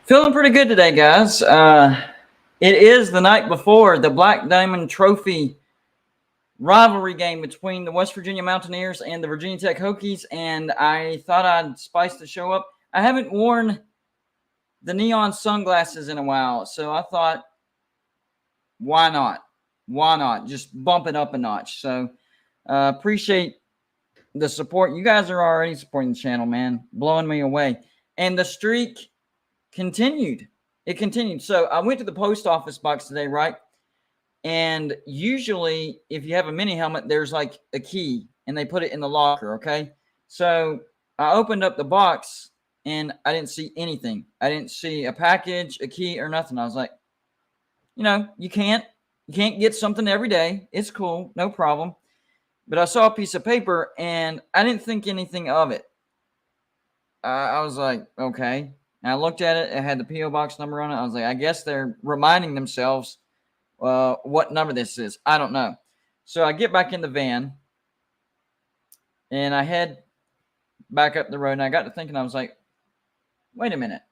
Feeling pretty good today, guys. It is the night before the Black Diamond Trophy rivalry game between the West Virginia Mountaineers and the Virginia Tech Hokies, and I thought I'd spice the show up. I haven't worn the neon sunglasses in a while, so I thought, why not? Why not? Just bump it up a notch. So appreciate the support. You guys are already supporting the channel, man. Blowing me away. And the streak continued. It continued. So I went to the post office box today, right? And usually if you have a mini helmet, there's like a key and they put it in the locker, okay? So I opened up the box and I didn't see anything. I didn't see a package, a key, or nothing. I was like, you can't get something every day. It's cool, no problem. But I saw a piece of paper and I didn't think anything of it. I was like, okay. And I looked at it. It had the P.O. box number on it. I was like, I guess they're reminding themselves what number this is. I don't know. So I get back in the van and I head back up the road. And I got to thinking, I was like, wait a minute.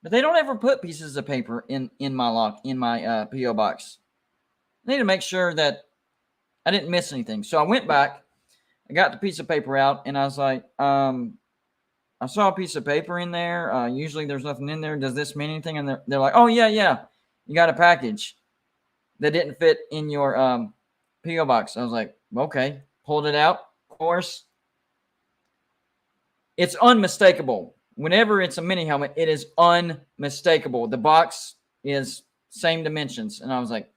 But they don't ever put pieces of paper in my P.O. box. I need to make sure that I didn't miss anything. So I went back. I got the piece of paper out and I was like, I saw a piece of paper in there. Usually there's nothing in there. Does this mean anything? And they're like, oh, yeah. You got a package that didn't fit in your P.O. box. I was like, okay. Pulled it out. Of course, it's unmistakable. Whenever it's a mini helmet, it is unmistakable. The box is same dimensions. And I was like,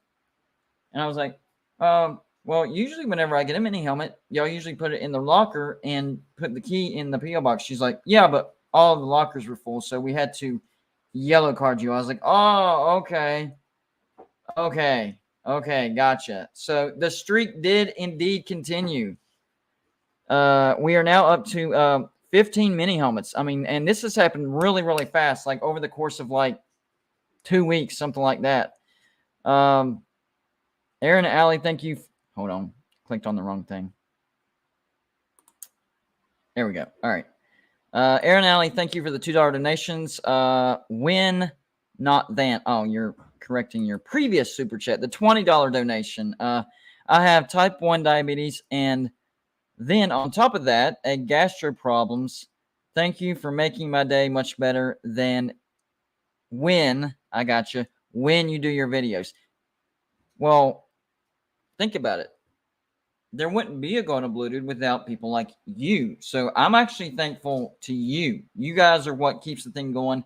well, usually whenever I get a mini helmet, y'all usually put it in the locker and put the key in the P.O. box. She's like, yeah, but all of the lockers were full, so we had to yellow card you. I was like, oh, okay. Okay, gotcha. So the streak did indeed continue. We are now up to 15 mini helmets. I mean, and this has happened really, really fast, like over the course of like 2 weeks, something like that. Aaron and Allie, thank you. Hold on. Clicked on the wrong thing. There we go. All right. Aaron Alley, thank you for the $2 donations. When, not then. Oh, you're correcting your previous super chat. The $20 donation. I have type 1 diabetes and then on top of that, a gastro problems. Thank you for making my day much better than when, I got you, when you do your videos. Well, think about it. There wouldn't be a Golden Blue Dude without people like you. So I'm actually thankful to you. You guys are what keeps the thing going.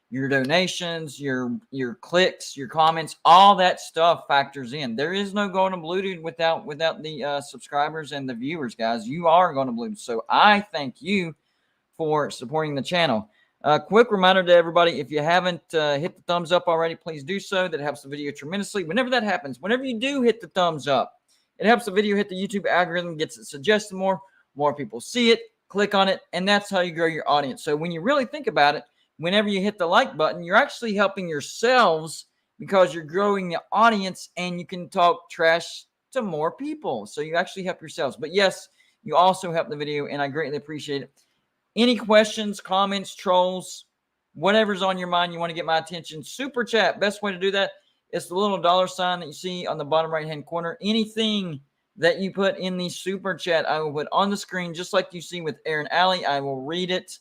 Your donations, your clicks, your comments, all that stuff factors in. There is no Golden Blue Dude without the subscribers and the viewers, guys. You are Golden Blue Dude. So I thank you for supporting the channel. Quick reminder to everybody, if you haven't hit the thumbs up already, please do so. That helps the video tremendously. Whenever that happens, whenever you do hit the thumbs up, it helps the video hit the YouTube algorithm, gets it suggested more people see it, click on it, and that's how you grow your audience. So when you really think about it, whenever you hit the like button, you're actually helping yourselves because you're growing the audience and you can talk trash to more people. So you actually help yourselves. But yes, you also help the video, and I greatly appreciate it. Any questions, comments, trolls, whatever's on your mind, you want to get my attention, super chat. Best way to do that is the little $ sign that you see on the bottom right-hand corner. Anything that you put in the super chat, I will put on the screen, just like you see with Aaron Alley. I will read it.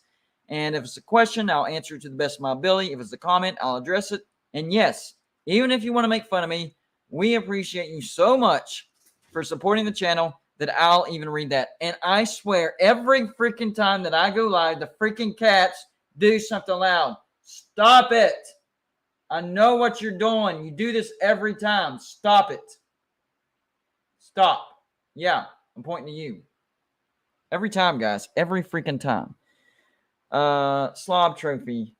And if it's a question, I'll answer it to the best of my ability. If it's a comment, I'll address it. And yes, even if you want to make fun of me, we appreciate you so much for supporting the channel that I'll even read that. And I swear, every freaking time that I go live, the freaking cats do something loud. Stop it. I know what you're doing. You do this every time. Stop it. Stop. Yeah, I'm pointing to you. Every time, guys. Every freaking time. Slob Trophy.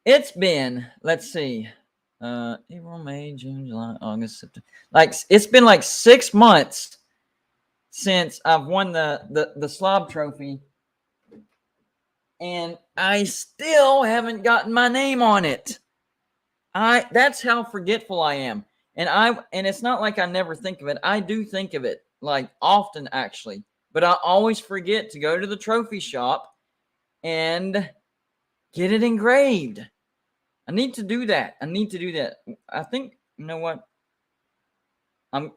It's been, let's see, April, May, June, July, August, September. Like, it's been like 6 months since I've won the Slob Trophy. And I still haven't gotten my name on it. That's how forgetful I am. And it's not like I never think of it. I do think of it, like often actually. But I always forget to go to the trophy shop and get it engraved. I need to do that. I think, you know what?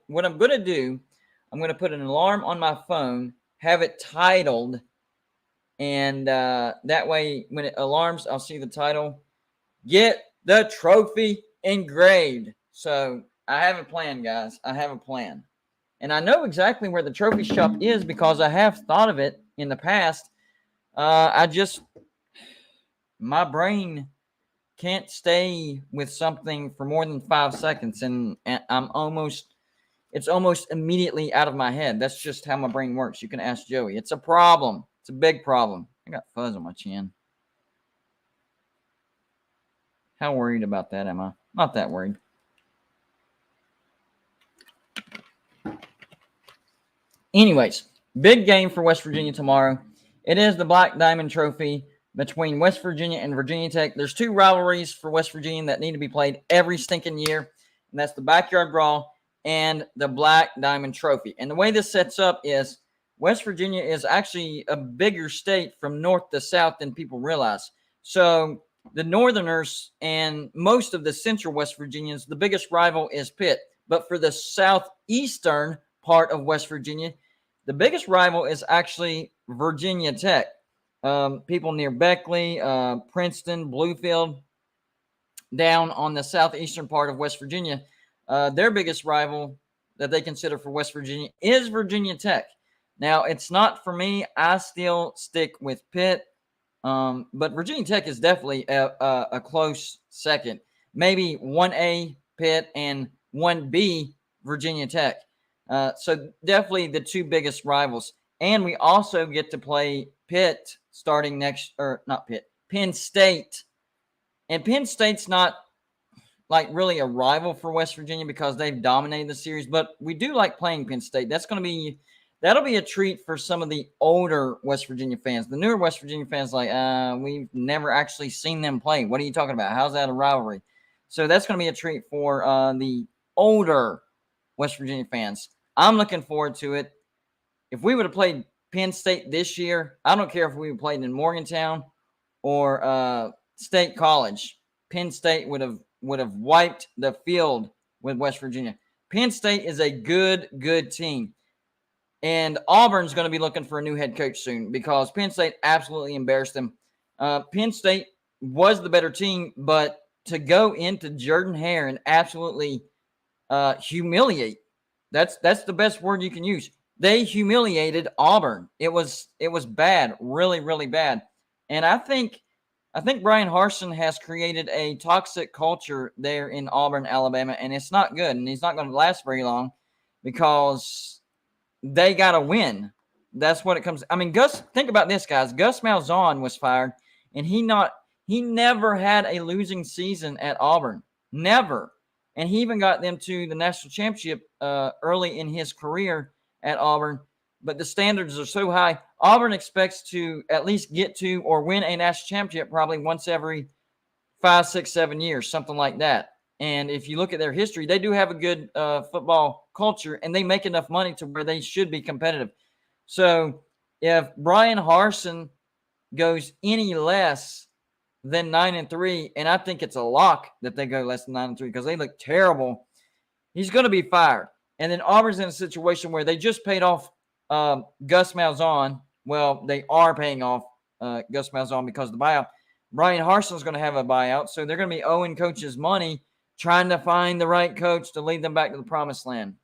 What I'm going to do, I'm going to put an alarm on my phone, have it titled, and that way when it alarms, I'll see the title, Get the Trophy Engraved. So I have a plan, guys. I have a plan. And I know exactly where the trophy shop is because I have thought of it in the past. My brain can't stay with something for more than 5 seconds, and it's almost immediately out of my head. That's just how my brain works. You can ask Joey. It's a problem. It's a big problem. I got fuzz on my chin. How worried about that am I? Not that worried. Anyways, big game for West Virginia tomorrow. It is the Black Diamond Trophy between West Virginia and Virginia Tech. There's two rivalries for West Virginia that need to be played every stinking year, and that's the Backyard Brawl and the Black Diamond Trophy. And the way this sets up is West Virginia is actually a bigger state from north to south than people realize. So the Northerners and most of the central West Virginians, the biggest rival is Pitt. But for the southeastern part of West Virginia, the biggest rival is actually Virginia Tech. People near Beckley, Princeton, Bluefield, down on the southeastern part of West Virginia, their biggest rival that they consider for West Virginia is Virginia Tech. Now, it's not for me. I still stick with Pitt, but Virginia Tech is definitely a close second. Maybe 1A Pitt and 1B Virginia Tech. So definitely the two biggest rivals. And we also get to play Pitt starting Penn State. And Penn State's not like really a rival for West Virginia because they've dominated the series, but we do like playing Penn State. That'll be a treat for some of the older West Virginia fans. The newer West Virginia fans we've never actually seen them play. What are you talking about? How's that a rivalry? So that's going to be a treat for the older West Virginia fans. I'm looking forward to it. If we would have played Penn State this year, I don't care if we played in Morgantown or State College. Penn State would have wiped the field with West Virginia. Penn State is a good team. And Auburn's going to be looking for a new head coach soon because Penn State absolutely embarrassed them. Penn State was the better team, but to go into Jordan-Hare and absolutely humiliate, that's the best word you can use. They humiliated Auburn. It was bad, really, really bad. And I think Brian Harsin has created a toxic culture there in Auburn, Alabama, and it's not good. And he's not going to last very long because they got to win. That's what it comes. I mean, think about this, guys. Gus Malzahn was fired, and he never had a losing season at Auburn. Never. And he even got them to the national championship early in his career at Auburn. But the standards are so high. Auburn expects to at least get to or win a national championship probably once every 5, 6, 7 years, something like that. And if you look at their history, they do have a good football culture, and they make enough money to where they should be competitive. So if Brian Harsin goes any less than 9-3, and I think it's a lock that they go less than 9-3 because they look terrible, he's going to be fired. And then Auburn's in a situation where they just paid off Gus Malzahn. Well, they are paying off Gus Malzahn because of the buyout. Brian Harsin's going to have a buyout, so they're going to be owing coaches money trying to find the right coach to lead them back to the promised land.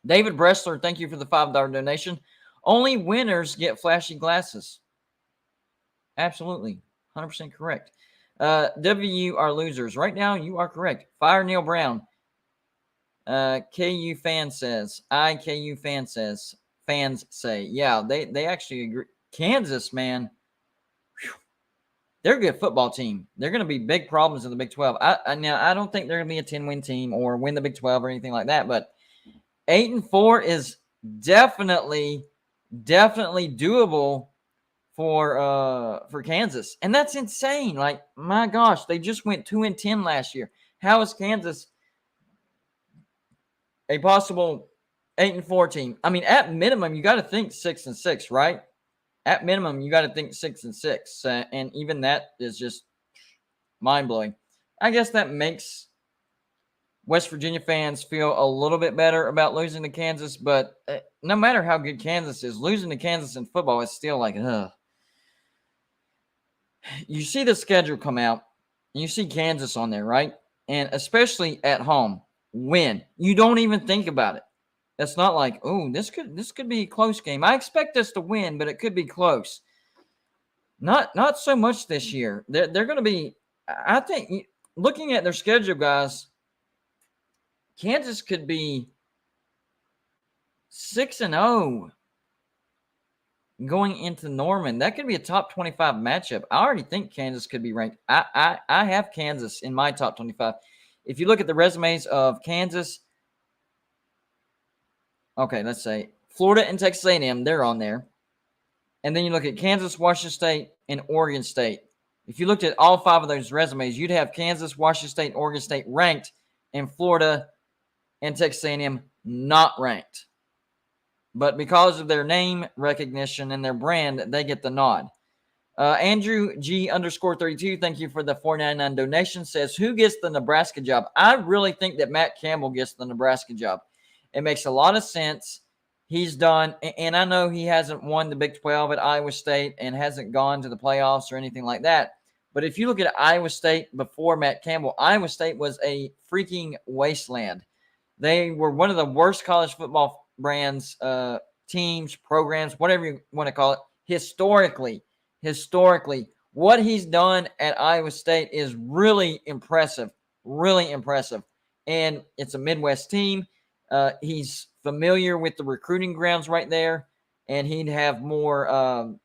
David Bressler, thank you for the $5 donation. Only winners get flashy glasses. Absolutely. 100% correct. W are losers. Right now, you are correct. Fire Neil Brown. KU fan says. IKU fan says. Fans say. Yeah, they actually agree. Kansas, man. They're a good football team. They're going to be big problems in the Big 12. Now, I don't think they're going to be a 10-win team or win the Big 12 or anything like that, but 8-4 is definitely doable for Kansas. And that's insane. Like, my gosh, they just went 2-10 last year. How is Kansas a possible 8-4 team? I mean, at minimum, you got to think 6-6, right? at minimum, you got to think 6-6. And even that is just mind-blowing. I guess that makes West Virginia fans feel a little bit better about losing to Kansas, but no matter how good Kansas is, losing to Kansas in football is still like, ugh. You see the schedule come out, and you see Kansas on there, right? And especially at home, win. You don't even think about it. That's not like, oh, this could be a close game. I expect us to win, but it could be close. Not so much this year. They're going to be. I think looking at their schedule, guys, Kansas could be 6-0 going into Norman. That could be a top 25 matchup. I already think Kansas could be ranked. I have Kansas in my top 25. If you look at the resumes of Kansas, okay, let's say Florida and Texas A&M, they're on there. And then you look at Kansas, Washington State, and Oregon State. If you looked at all 5 of those resumes, you'd have Kansas, Washington State, and Oregon State ranked, and Florida and Texas A&M not ranked. But because of their name recognition and their brand, they get the nod. Andrew G_32, thank you for the $4.99 donation, says, who gets the Nebraska job? I really think that Matt Campbell gets the Nebraska job. It makes a lot of sense. He's done, and I know he hasn't won the Big 12 at Iowa State and hasn't gone to the playoffs or anything like that. But if you look at Iowa State before Matt Campbell, Iowa State was a freaking wasteland. They were one of the worst college football brands, teams, programs, whatever you want to call it, historically. What he's done at Iowa State is really impressive. And it's a Midwest team. He's familiar with the recruiting grounds right there, and he'd have more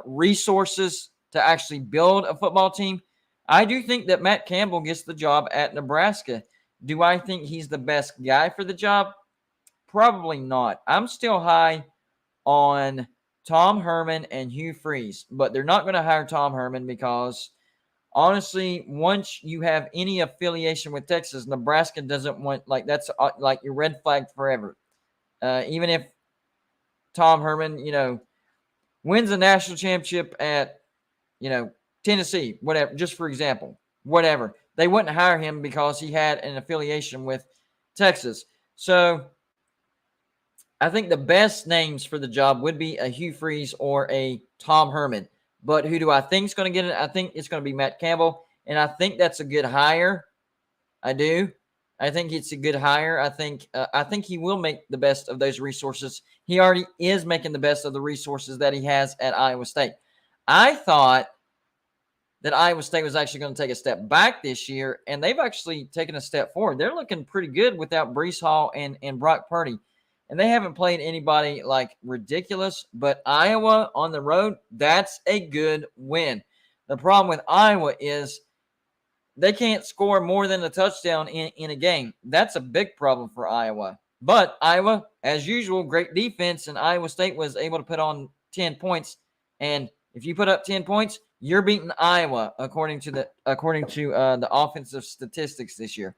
resources to actually build a football team. I do think that Matt Campbell gets the job at Nebraska. Do I think he's the best guy for the job? Probably not. I'm still high on Tom Herman and Hugh Freeze, but they're not going to hire Tom Herman because, honestly, once you have any affiliation with Texas, Nebraska doesn't want, that's like your red flag forever. Even if Tom Herman, wins a national championship at, Tennessee, whatever, just for example, whatever. They wouldn't hire him because he had an affiliation with Texas. So I think the best names for the job would be a Hugh Freeze or a Tom Herman. But who do I think is going to get it? I think it's going to be Matt Campbell, and I think that's a good hire. I do. I think it's a good hire. I think he will make the best of those resources. He already is making the best of the resources that he has at Iowa State. I thought that Iowa State was actually going to take a step back this year, and they've actually taken a step forward. They're looking pretty good without Breece Hall and Brock Purdy. And they haven't played anybody like ridiculous, but Iowa on the road, that's a good win. The problem with Iowa is they can't score more than a touchdown in a game. That's a big problem for Iowa. But Iowa, as usual, great defense, and Iowa State was able to put on 10 points. And if you put up 10 points, you're beating Iowa according to the offensive statistics this year.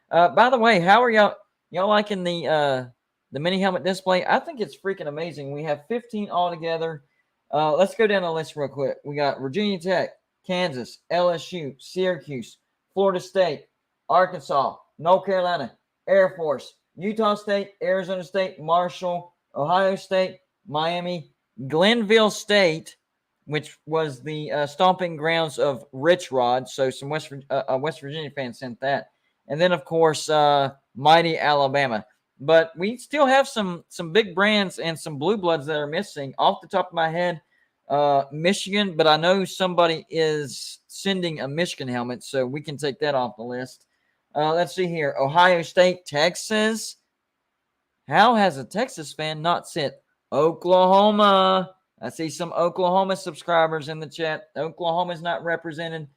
By the way, how are y'all liking the mini helmet display? I think it's freaking amazing. We have 15 altogether. Let's go down the list real quick. We got Virginia Tech, Kansas, LSU, Syracuse, Florida State, Arkansas, North Carolina, Air Force, Utah State, Arizona State, Marshall, Ohio State, Miami, Glenville State, which was the stomping grounds of Rich Rod. So some West Virginia fans sent that. And then, of course, mighty Alabama. But we still have some big brands and some blue bloods that are missing. Off the top of my head, Michigan, but I know somebody is sending a Michigan helmet, so we can take that off the list. Let's see here. Ohio State, Texas. How has a Texas fan not sent Oklahoma? I see some Oklahoma subscribers in the chat. Oklahoma's not represented.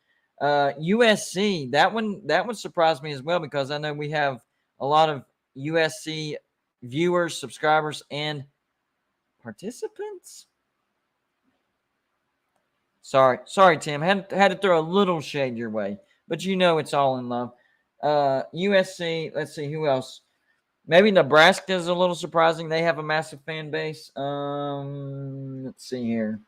USC, that one surprised me as well because I know we have a lot of USC viewers, subscribers, and participants. Sorry, Tim. Had to throw a little shade your way, but it's all in love. USC. Let's see who else. Maybe Nebraska is a little surprising. They have a massive fan base. Let's see here.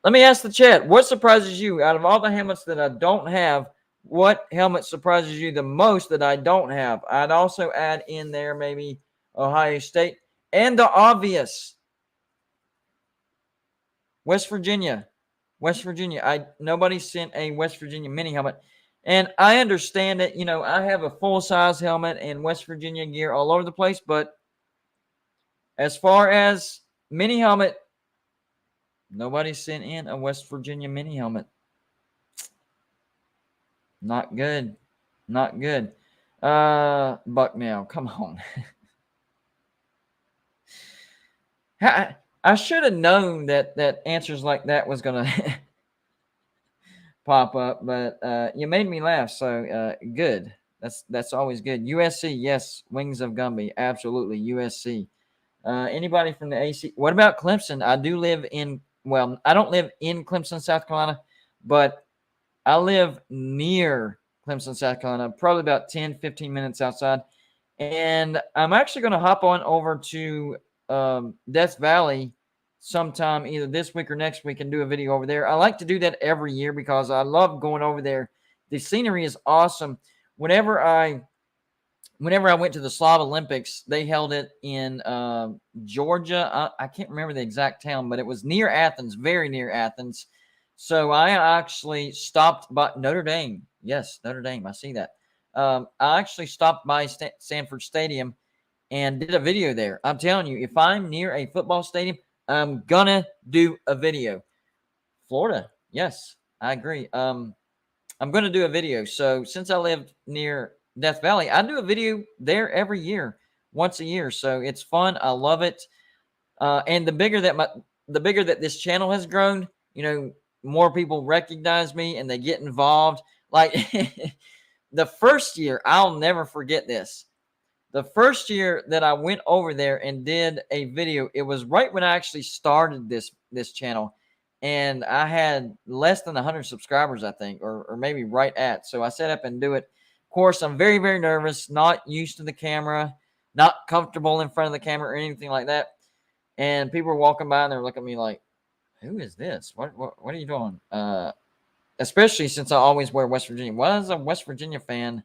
Let me ask the chat. What surprises you out of all the helmets that I don't have? What helmet surprises you the most that I don't have? I'd also add in there maybe Ohio State and the obvious West Virginia. West Virginia. Nobody sent a West Virginia mini helmet. And I understand that, I have a full-size helmet and West Virginia gear all over the place, but as far as mini helmet, nobody sent in a West Virginia mini helmet. Not good. Not good. Bucknell, come on. I should have known that answers like that was going to pop up, but you made me laugh, so good. That's always good. USC, yes. Wings of Gumby, absolutely. USC. Anybody from the AC? What about Clemson? I do live in, well, I don't live in Clemson, South Carolina, but I live near Clemson, South Carolina, probably about 10, 15 minutes outside. And I'm actually going to hop on over to Death Valley sometime either this week or next week and do a video over there. I like to do that every year because I love going over there. The scenery is awesome. Whenever I went to the Slav Olympics, they held it in Georgia. I can't remember the exact town, but it was near Athens, very near Athens. So I actually stopped by Notre Dame. Yes, Notre Dame. I see that. I actually stopped by Sanford Stadium and did a video there. I'm telling you, if I'm near a football stadium, I'm going to do a video. Florida. Yes, I agree. I'm going to do a video. So since I live near Death Valley, I do a video there every year, once a year. So it's fun. I love it. And the bigger that this channel has grown, more people recognize me and they get involved. Like the first year, I'll never forget this. The first year that I went over there and did a video, it was right when I actually started this channel. And I had less than 100 subscribers, I think, or maybe right at. So I set up and do it. Of course, I'm very, very nervous, not used to the camera, not comfortable in front of the camera or anything like that. And people were walking by and they were looking at me like, who is this? What are you doing? Especially since I always wear West Virginia. Why is a West Virginia fan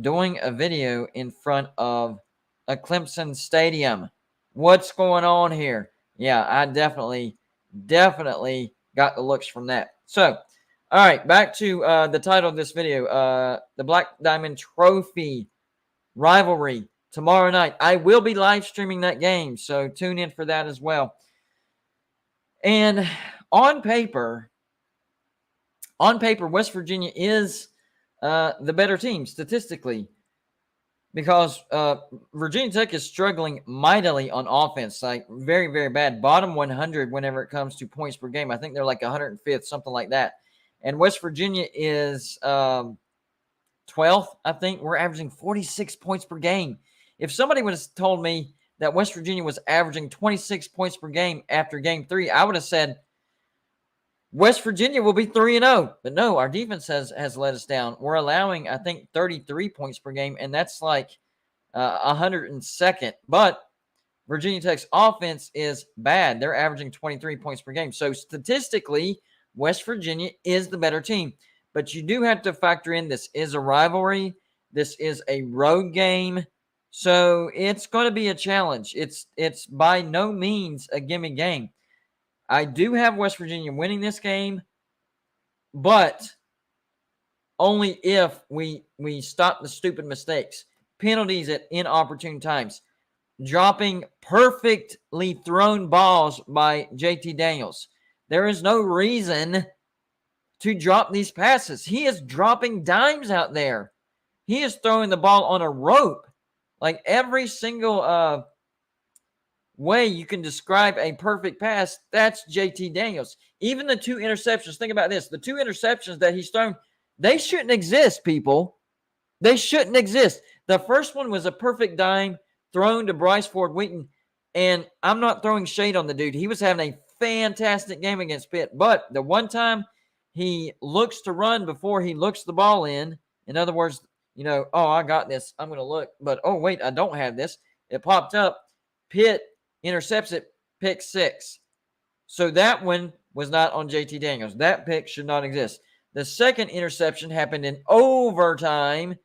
doing a video in front of a Clemson stadium? What's going on here? Yeah, I definitely got the looks from that. So, all right, back to the title of this video, the Black Diamond Trophy rivalry tomorrow night. I will be live streaming that game, so tune in for that as well. And on paper, West Virginia is the better team statistically because Virginia Tech is struggling mightily on offense, like very, very bad. Bottom 100 whenever it comes to points per game. I think they're like 105th, something like that. And West Virginia is 12th, I think. We're averaging 46 points per game. If somebody would have told me that West Virginia was averaging 26 points per game after game 3, I would have said West Virginia will be 3-0. But no, our defense has let us down. We're allowing, I think, 33 points per game, and that's like 102nd. But Virginia Tech's offense is bad. They're averaging 23 points per game. So statistically, West Virginia is the better team. But you do have to factor in this is a rivalry. This is a road game. So it's going to be a challenge. It's by no means a gimme game. I do have West Virginia winning this game, but only if we stop the stupid mistakes. Penalties at inopportune times. Dropping perfectly thrown balls by JT Daniels. There is no reason to drop these passes. He is dropping dimes out there. He is throwing the ball on a rope. Like every single way you can describe a perfect pass, that's JT Daniels. Even the 2 interceptions, think about this. The 2 interceptions that he's thrown, they shouldn't exist, people. They shouldn't exist. The first one was a perfect dime thrown to Bryce Ford Wheaton, and I'm not throwing shade on the dude. He was having a fantastic game against Pitt, but the one time he looks to run before he looks the ball in other words, oh, I got this. I'm going to look. But, oh, wait, I don't have this. It popped up. Pitt intercepts it, pick 6. So that one was not on JT Daniels. That pick should not exist. The second interception happened in overtime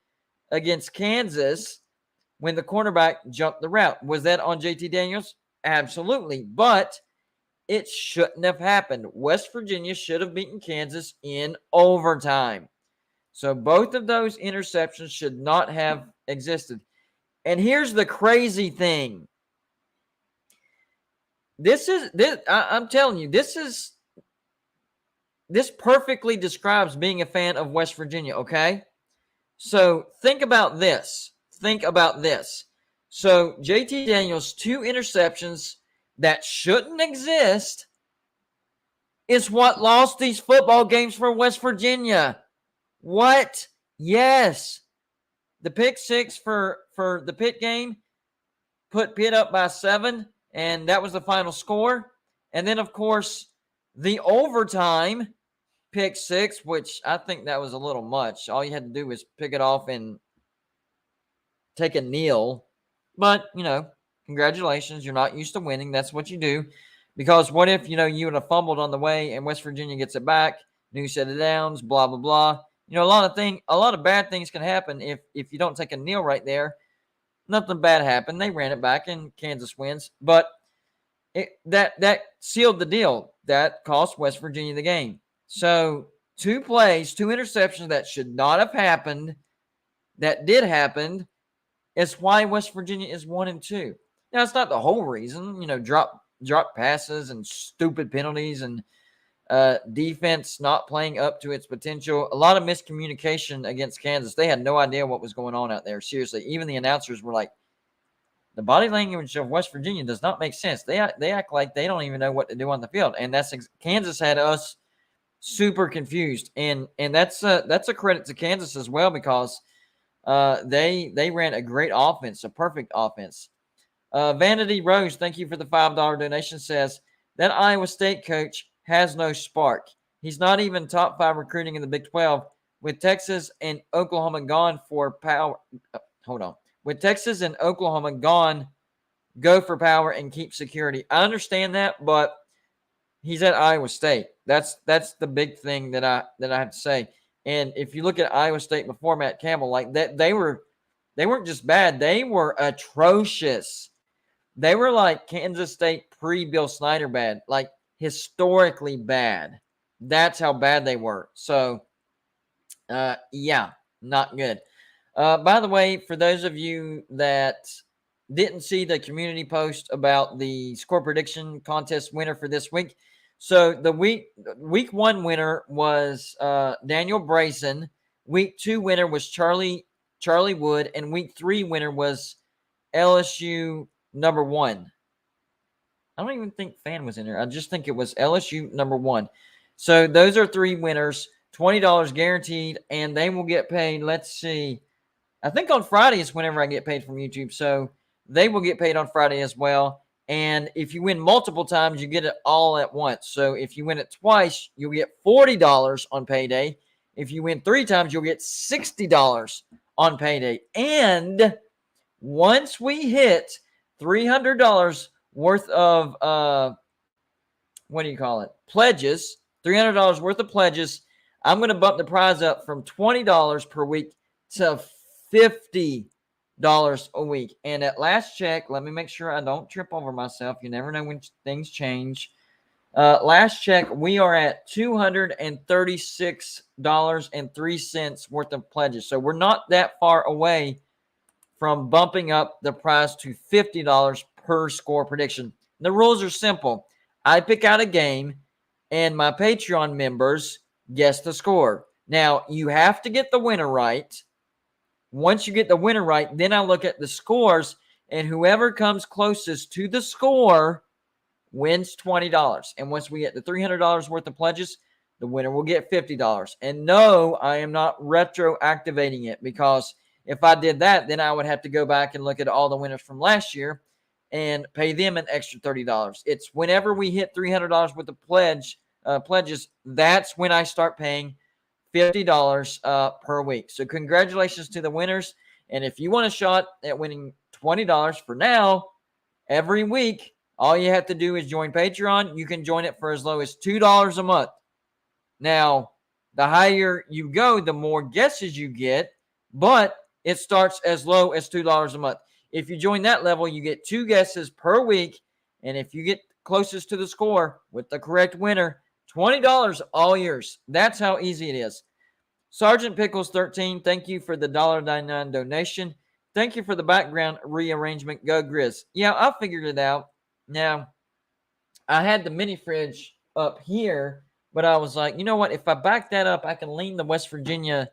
against Kansas when the cornerback jumped the route. Was that on JT Daniels? Absolutely. But it shouldn't have happened. West Virginia should have beaten Kansas in overtime. So both of those interceptions should not have existed. And here's the crazy thing. I'm telling you, this perfectly describes being a fan of West Virginia, okay? So think about this. So JT Daniels, 2 interceptions that shouldn't exist is what lost these football games for West Virginia. What? Yes. The pick 6 for the Pitt game put Pitt up by 7, and that was the final score. And then, of course, the overtime pick 6, which I think that was a little much. All you had to do was pick it off and take a kneel. But, congratulations. You're not used to winning. That's what you do. Because what if, you would have fumbled on the way and West Virginia gets it back, new set of downs, blah, blah, blah. A lot of bad things can happen if you don't take a kneel right there. Nothing bad happened. They ran it back and Kansas wins. But that sealed the deal. That cost West Virginia the game. So 2 plays, 2 interceptions that should not have happened, that did happen, is why West Virginia is 1-2. Now, it's not the whole reason. Drop passes and stupid penalties and defense not playing up to its potential. A lot of miscommunication against Kansas. They had no idea what was going on out there. Seriously, even the announcers were like, the body language of West Virginia does not make sense. They act like they don't even know what to do on the field. And Kansas had us super confused. And that's a credit to Kansas as well, because they ran a great offense, a perfect offense. Vanity Rose, thank you for the $5 donation, says that Iowa State coach has no spark. He's not even top 5 recruiting in the Big 12, with Texas and Oklahoma gone for power. With Texas and Oklahoma gone, go for power and keep security. I understand that, but he's at Iowa State. That's the big thing that I have to say. And if you look at Iowa State before Matt Campbell, like that, they weren't just bad, they were atrocious. They were like Kansas State pre-Bill Snyder bad, like historically bad. That's how bad they were. So, yeah, not good. By the way, for those of you that didn't see the community post about the score prediction contest winner for this week, so the week 1 winner was Daniel Brayson. Week 2 winner was Charlie Wood, and week 3 winner was LSU number 1. I don't even think Fan was in there. I just think it was LSU number 1. So those are 3 winners, $20 guaranteed, and they will get paid. Let's see. I think on Friday is whenever I get paid from YouTube. So they will get paid on Friday as well. And if you win multiple times, you get it all at once. So if you win it twice, you'll get $40 on payday. If you win 3 times, you'll get $60 on payday. And once we hit $300 worth of, pledges, $300 worth of pledges, I'm going to bump the prize up from $20 per week to $50 a week. And at last check, let me make sure I don't trip over myself. You never know when things change. Last check, we are at $236.03 worth of pledges. So we're not that far away from bumping up the price to $50 per score prediction. The rules are simple. I pick out a game, and my Patreon members guess the score. Now, you have to get the winner right. Once you get the winner right, then I look at the scores, and whoever comes closest to the score wins $20. And once we get the $300 worth of pledges, the winner will get $50. And no, I am not retroactivating it, because if I did that, then I would have to go back and look at all the winners from last year and pay them an extra $30. It's whenever we hit $300 worth of pledges, that's when I start paying $50 per week. So congratulations to the winners. And if you want a shot at winning $20 for now, every week, all you have to do is join Patreon. You can join it for as low as $2 a month. Now, the higher you go, the more guesses you get, but it starts as low as $2 a month. If you join that level, you get 2 guesses per week. And if you get closest to the score with the correct winner, $20 all yours. That's how easy it is. Sergeant Pickles 13, thank you for the $1.99 donation. Thank you for the background rearrangement. Go Grizz. Yeah, I figured it out. Now, I had the mini fridge up here, but I was like, you know what? If I back that up, I can lean the West Virginia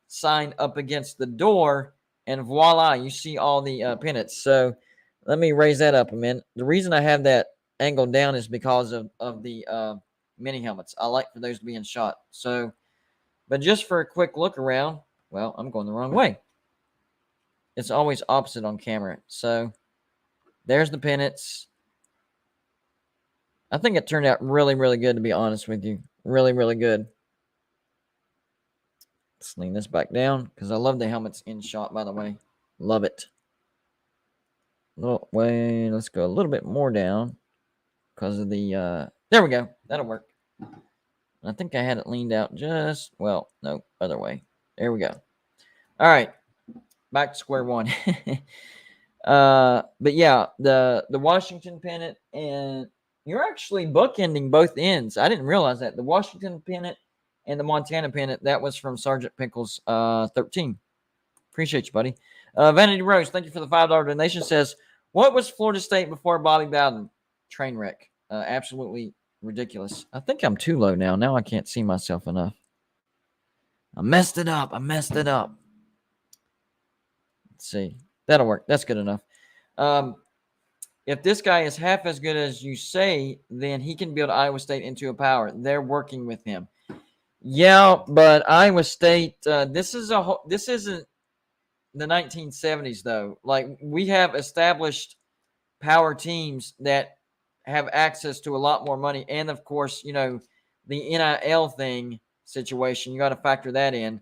sign up against the door, and voila, you see all the pennants. So let me raise that up a minute. The reason I have that angled down is because of the mini helmets. I like for those to be in shot. So, but just for a quick look around, well, I'm going the wrong way. It's always opposite on camera. So there's the pennants. I think it turned out really, really good, to be honest with you. Really, really good. Let's lean this back down because I love the helmets in shot, by the way. Love it. Let's go a little bit more down because of the, there we go. That'll work. I think I had it leaned out no, other way. There we go. All right. Back to square one. But yeah, the Washington pennant, and you're actually bookending both ends. I didn't realize that. The Washington pennant and the Montana pennant, that was from Sergeant Pickles 13. Appreciate you, buddy. Vanity Rose, thank you for the $5 donation. Says, what was Florida State before Bobby Bowden? Train wreck. Absolutely ridiculous. I think I'm too low now. Now I can't see myself enough. I messed it up. Let's see. That'll work. That's good enough. If this guy is half as good as you say, then he can build Iowa State into a power. They're working with him. Yeah, but Iowa State, this isn't the 1970s, though. Like, we have established power teams that have access to a lot more money. And, of course, the NIL thing situation, you got to factor that in.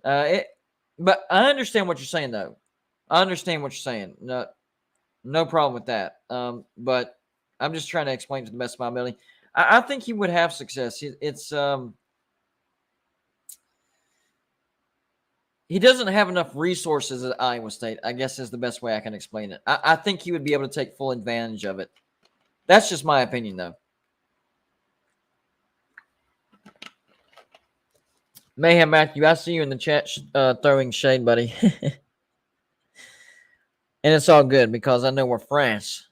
But I understand what you're saying, though. I understand what you're saying. No problem with that. But I'm just trying to explain to the best of my ability. I think he would have success. He doesn't have enough resources at Iowa State, I guess is the best way I can explain it. I think he would be able to take full advantage of it. That's just my opinion, though. Mayhem Matthew, I see you in the chat throwing shade, buddy. And it's all good because I know we're France.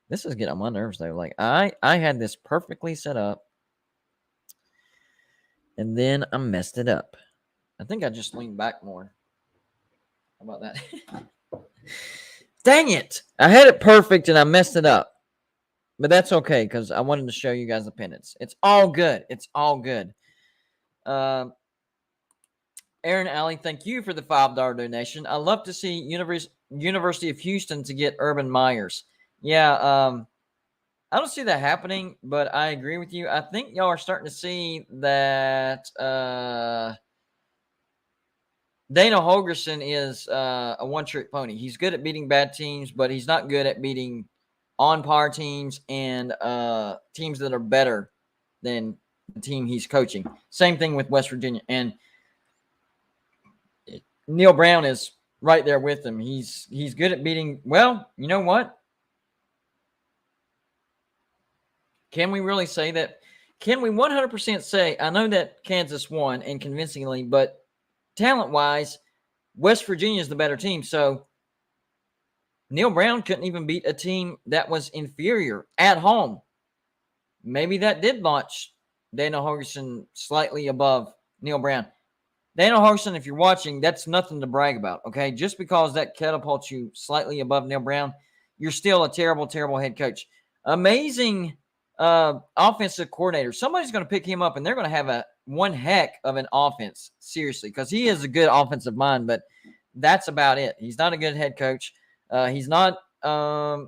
This is getting on my nerves, though. Like, I had this perfectly set up, and then I messed it up. I think I just leaned back more. How about that? Dang it! I had it perfect, and I messed it up. But that's okay, because I wanted to show you guys the pennants. It's all good. Aaron Alley, thank you for the $5 donation. I love to see University of Houston to get Urban Myers. Yeah, I don't see that happening, but I agree with you. I think y'all are starting to see that Dana Holgerson is a one-trick pony. He's good at beating bad teams, but he's not good at beating on-par teams and teams that are better than the team he's coaching. Same thing with West Virginia. And Neil Brown is right there with him. He's good at beating. Well, you know what? Can we really say that? Can we 100% say, I know that Kansas won and convincingly, but talent-wise, West Virginia is the better team. So Neil Brown couldn't even beat a team that was inferior at home. Maybe that did launch Dana Holgerson slightly above Neil Brown. Dana Holgerson, if you're watching, that's nothing to brag about, okay? Just because that catapults you slightly above Neil Brown, you're still a terrible, terrible head coach. Amazing offensive coordinator. Somebody's going to pick him up, and they're going to have one heck of an offense, seriously, because he is a good offensive mind, but that's about it. He's not a good head coach. He's not a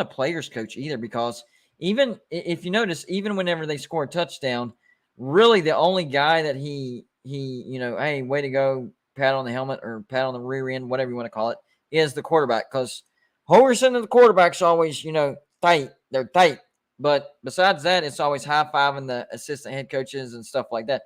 player's coach either, because even if you notice, even whenever they score a touchdown, really the only guy that he hey, way to go, pat on the helmet or pat on the rear end, whatever you want to call it, is the quarterback. Because Hogerson and the quarterback's always, tight. They're tight. But besides that, it's always high-fiving the assistant head coaches and stuff like that.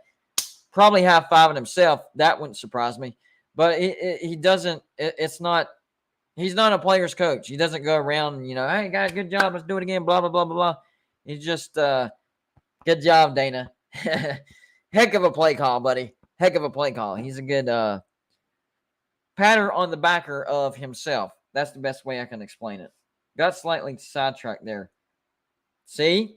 Probably high-fiving himself. That wouldn't surprise me. But he doesn't – it's not – he's not a player's coach. He doesn't go around, hey, guys, good job. Let's do it again, blah, blah, blah, blah, blah. He's just good job, Dana. Heck of a play call, buddy. Heck of a play call. He's a good patter on the backer of himself. That's the best way I can explain it. Got slightly sidetracked there. See?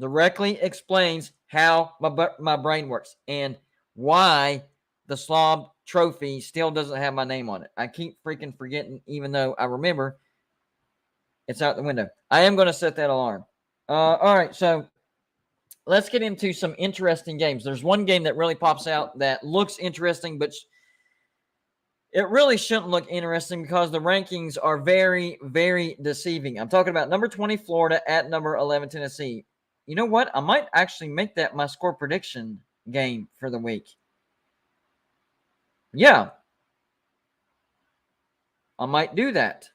Directly explains how my brain works and why the Slob trophy still doesn't have my name on it. I keep freaking forgetting, even though I remember it's out the window. I am going to set that alarm. All right, so let's get into some interesting games. There's one game that really pops out that looks interesting, but it really shouldn't look interesting because the rankings are very, very deceiving. I'm talking about number 20, Florida, at number 11, Tennessee. You know what? I might actually make that my score prediction game for the week. Yeah. I might do that.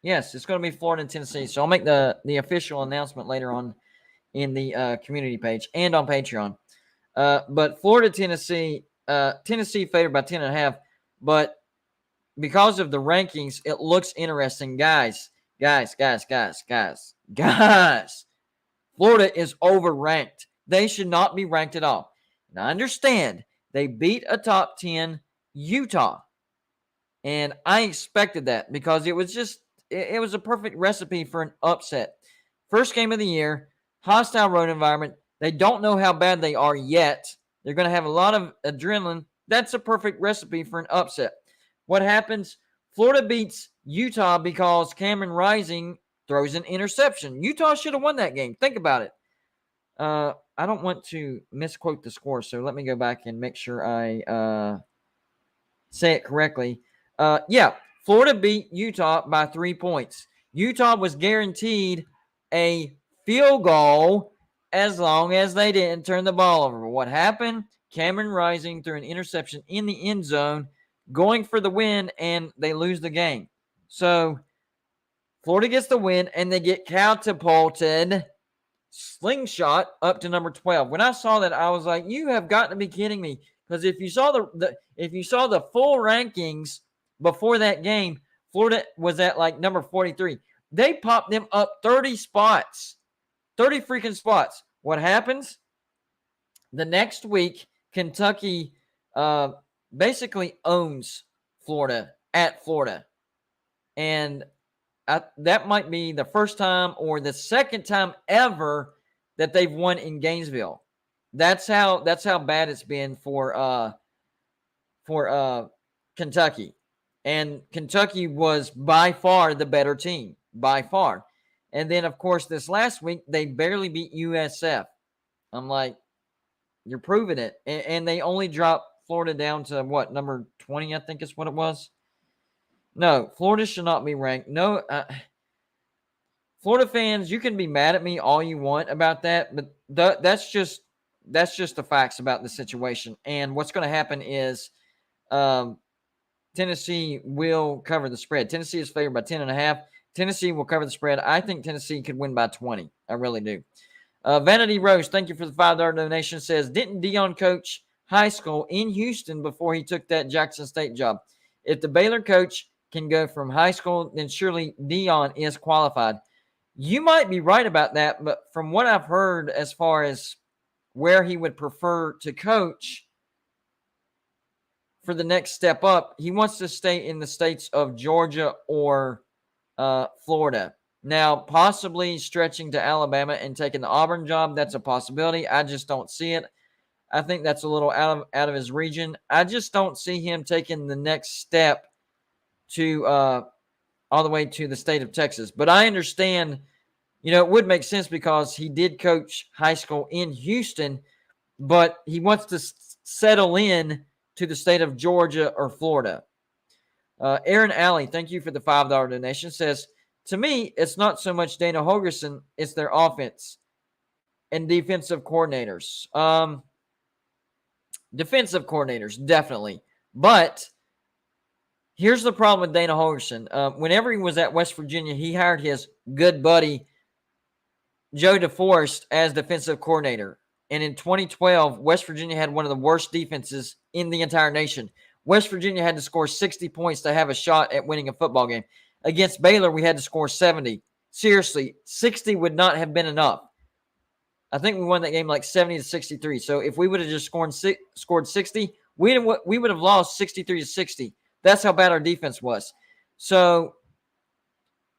Yes, it's going to be Florida and Tennessee. So I'll make the official announcement later on in the community page and on Patreon. But Florida, Tennessee favored by 10.5. But because of the rankings, it looks interesting. Guys. Florida is overranked. They should not be ranked at all. And I understand they beat a top 10 Utah. And I expected that because it was a perfect recipe for an upset. First game of the year, hostile road environment. They don't know how bad they are yet. They're going to have a lot of adrenaline. That's a perfect recipe for an upset. What happens? Florida beats Utah because Cameron Rising throws an interception. Utah should have won that game. Think about it. I don't want to misquote the score, so let me go back and make sure I say it correctly. Florida beat Utah by 3 points. Utah was guaranteed a field goal as long as they didn't turn the ball over. What happened? Cameron Rising threw an interception in the end zone, going for the win, and they lose the game. So Florida gets the win, and they get catapulted, slingshot, up to number 12. When I saw that, I was like, "You have got to be kidding me!" Because if you saw the full rankings before that game, Florida was at like number 43. They popped them up 30 spots, 30 freaking spots. What happens? The next week, Kentucky basically owns Florida at Florida. And that might be the first time or the second time ever that they've won in Gainesville. That's how bad it's been for Kentucky. And Kentucky was by far the better team, by far. And then, of course, this last week, they barely beat USF. I'm like, you're proving it. And they only dropped Florida down to, what, number 20, I think is what it was? No, Florida should not be ranked. No, Florida fans, you can be mad at me all you want about that, but that's just the facts about the situation. And what's going to happen is Tennessee will cover the spread. Tennessee is favored by 10.5. Tennessee will cover the spread. I think Tennessee could win by 20. I really do. Vanity Rose, thank you for the $5 donation, says, didn't Dion coach high school in Houston before he took that Jackson State job? If the Baylor coach can go from high school, then surely Dion is qualified. You might be right about that, but from what I've heard as far as where he would prefer to coach for the next step up, he wants to stay in the states of Georgia or Florida. Now, possibly stretching to Alabama and taking the Auburn job, that's a possibility. I just don't see it. I think that's a little out of his region. I just don't see him taking the next step to all the way to the state of Texas. But I understand, it would make sense because he did coach high school in Houston, but he wants to settle in to the state of Georgia or Florida. Aaron Alley, thank you for the $5 donation, says, to me, it's not so much Dana Holgorsen, it's their offense and defensive coordinators. Defensive coordinators, definitely. But here's the problem with Dana Holgorsen. Whenever he was at West Virginia, he hired his good buddy, Joe DeForest, as defensive coordinator. And in 2012, West Virginia had one of the worst defenses in the entire nation. West Virginia had to score 60 points to have a shot at winning a football game. Against Baylor, we had to score 70. Seriously, 60 would not have been enough. I think we won that game like 70 to 63. So if we would have just scored 60, we would have lost 63 to 60. That's how bad our defense was. So,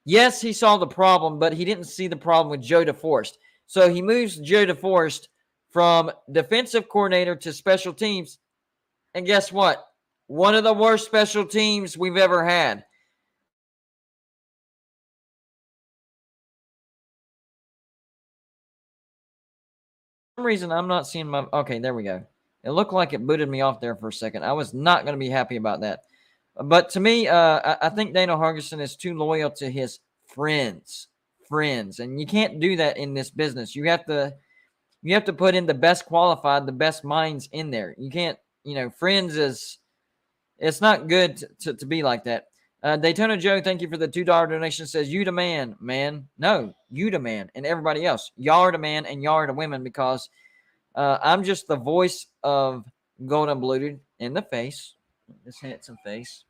yes, he saw the problem, but he didn't see the problem with Joe DeForest. So he moves Joe DeForest from defensive coordinator to special teams. And guess what? One of the worst special teams we've ever had. For some reason, I'm not seeing my... Okay, there we go. It looked like it booted me off there for a second. I was not going to be happy about that. But to me, I think Dana Holgorsen is too loyal to his friends. And you can't do that in this business. You have to put in the best qualified, the best minds in there. You can't, friends is... It's not good to be like that. Daytona Joe, thank you for the $2 donation. Says, you the man, man. No, you the man, and everybody else. Y'all are the man, and y'all are the women, because I'm just the voice of Golden Blued in the face. This handsome face.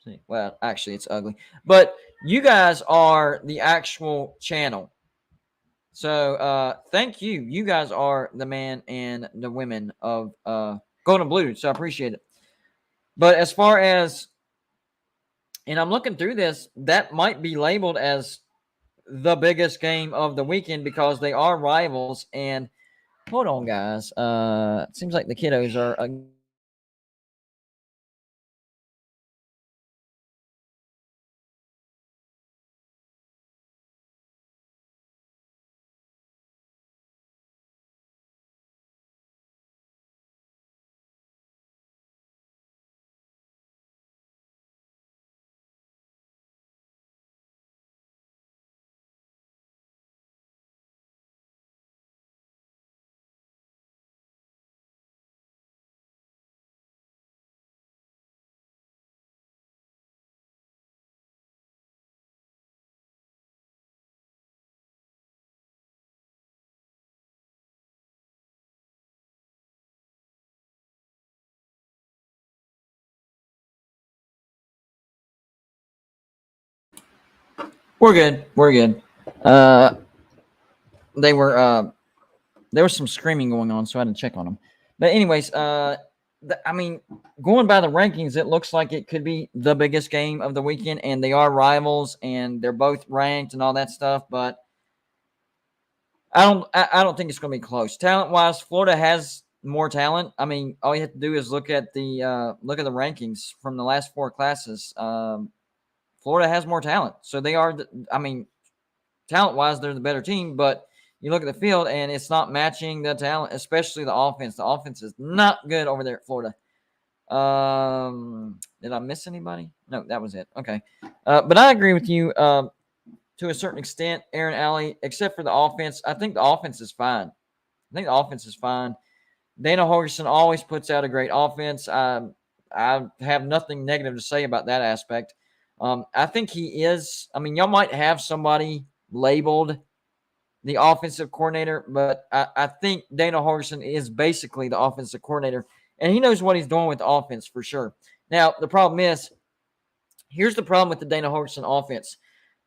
See, well, actually, it's ugly. But you guys are the actual channel. So thank you. You guys are the man and the women of Golden Blued, so I appreciate it. But as far as, and I'm looking through this, that might be labeled as the biggest game of the weekend because they are rivals. And hold on, guys. It seems like the kiddos are... We're good. We're good. There was some screaming going on, so I had to check on them. But anyways, I mean, going by the rankings, it looks like it could be the biggest game of the weekend, and they are rivals, and they're both ranked and all that stuff. But I don't think it's going to be close. Talent-wise, Florida has more talent. I mean, all you have to do is look at the rankings from the last four classes. Florida has more talent, so they are. Talent-wise, they're the better team, but you look at the field, and it's not matching the talent, especially the offense. The offense is not good over there at Florida. Did I miss anybody? No, that was it. Okay. But I agree with you to a certain extent, Aaron Alley, except for the offense. I think the offense is fine. Dana Holgorsen always puts out a great offense. I have nothing negative to say about that aspect. I think he is. I mean, y'all might have somebody labeled the offensive coordinator, but I think Dana Holgorsen is basically the offensive coordinator, and he knows what he's doing with the offense for sure. Now, the problem is, here's the problem with the Dana Holgorsen offense.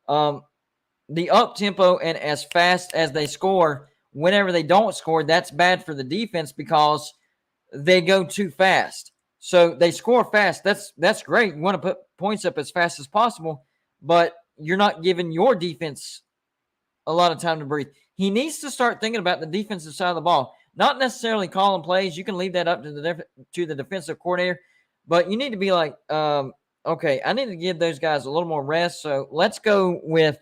The up-tempo and as fast as they score, whenever they don't score, that's bad for the defense because they go too fast. So they score fast. That's great. You want to put points up as fast as possible, but you're not giving your defense a lot of time to breathe. He needs to start thinking about the defensive side of the ball, not necessarily calling plays. You can leave that up to the defensive coordinator, but you need to be like, okay, I need to give those guys a little more rest. So let's go with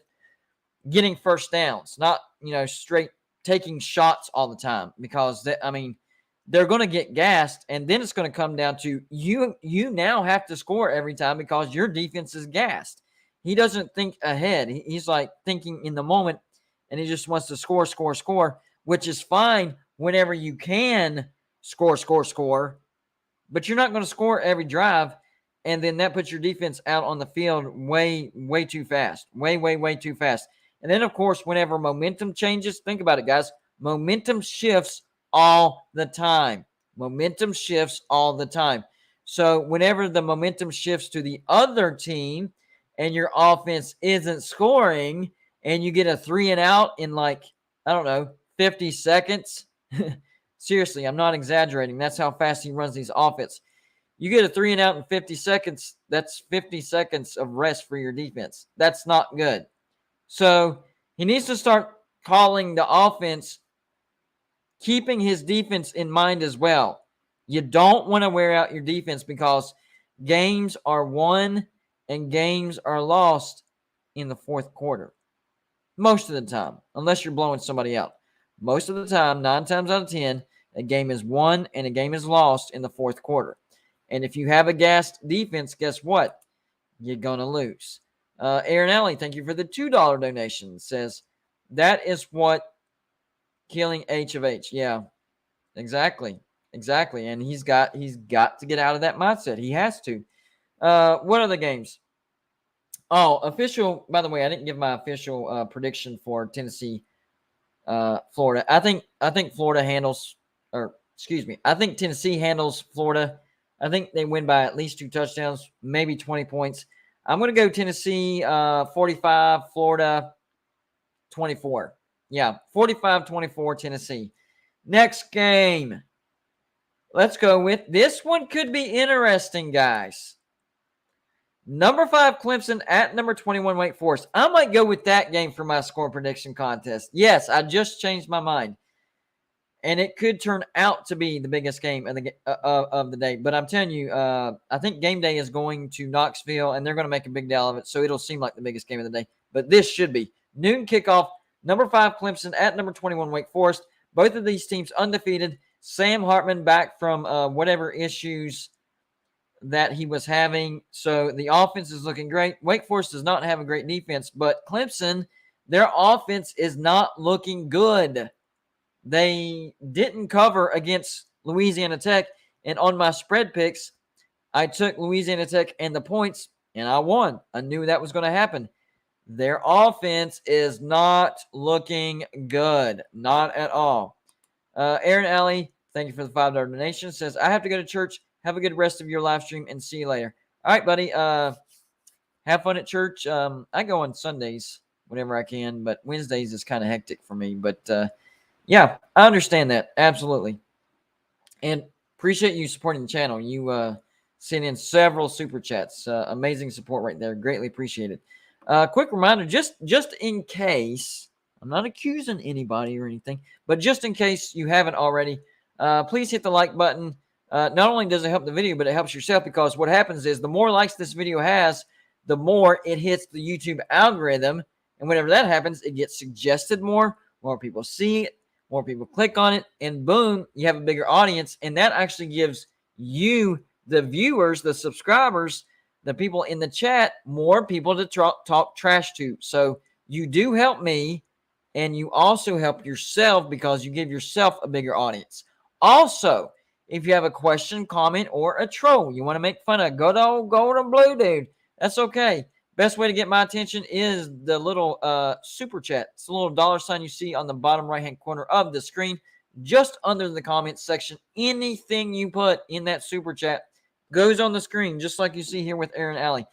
getting first downs, not straight taking shots all the time, because they're going to get gassed, and then it's going to come down to you now have to score every time because your defense is gassed. He doesn't think ahead. He's like thinking in the moment, and he just wants to score, which is fine whenever you can score. But you're not going to score every drive, and then that puts your defense out on the field way too fast. Way too fast. And then, of course, whenever momentum changes, think about it, guys. Momentum shifts all the time. So whenever the momentum shifts to the other team and your offense isn't scoring and you get a 3 and out in 50 seconds, seriously, I'm not exaggerating. That's how fast he runs these offense. You get a 3 and out in 50 seconds, that's 50 seconds of rest for your defense. That's not good. So he needs to start calling the offense, keeping his defense in mind as well. You don't want to wear out your defense because games are won and games are lost in the fourth quarter. Most of the time, unless you're blowing somebody out. Most of the time, 9 times out of 10, a game is won and a game is lost in the fourth quarter. And if you have a gassed defense, guess what? You're going to lose. Aaron Alley, thank you for the $2 donation. Says, that is what killing H of H. Yeah, exactly. And he's got to get out of that mindset. He has to. What are the games? Oh, official. By the way, I didn't give my official prediction for Tennessee, Florida. I think Florida handles, I think Tennessee handles Florida. I think they win by at least 2 touchdowns, maybe 20 points. I'm going to go Tennessee 45, Florida 24. Yeah, 45-24 Tennessee. Next game. Let's go with this one. Could be interesting, guys. Number 5 Clemson at number 21 Wake Forest. I might go with that game for my score prediction contest. Yes, I just changed my mind. And it could turn out to be the biggest game of the day. But I'm telling you, I think game day is going to Knoxville, and they're going to make a big deal of it, so it'll seem like the biggest game of the day. But this should be. Noon kickoff, number 5 Clemson at number 21 Wake Forest. Both of these teams undefeated. Sam Hartman back from whatever issues that he was having. So the offense is looking great. Wake Forest does not have a great defense, but Clemson, their offense is not looking good. They didn't cover against Louisiana Tech, and on my spread picks, I took Louisiana Tech and the points, and I won. I knew that was going to happen. Their offense is not looking good. Not at all. Aaron Alley, thank you for the $5 donation. Says, I have to go to church. Have a good rest of your live stream and see you later. All right, buddy. Have fun at church. I go on Sundays whenever I can, but Wednesdays is kind of hectic for me. But yeah, I understand that. Absolutely. And appreciate you supporting the channel. You sent in several super chats. Amazing support right there. Greatly appreciated. Quick reminder, just in case, I'm not accusing anybody or anything, but just in case you haven't already, please hit the like button. Not only does it help the video, but it helps yourself, because what happens is the more likes this video has, the more it hits the YouTube algorithm. And whenever that happens, it gets suggested more people see it, more people click on it, and boom, you have a bigger audience. And that actually gives you, the viewers, the subscribers, the people in the chat, more people to talk trash to. So you do help me, and you also help yourself because you give yourself a bigger audience. Also, if you have a question, comment, or a troll you want to make fun of, good old golden blue dude, that's okay. Best way to get my attention is the little super chat. It's a little dollar sign you see on the bottom right-hand corner of the screen, just under the comments section. Anything you put in that super chat goes on the screen, just like you see here with Aaron Alley.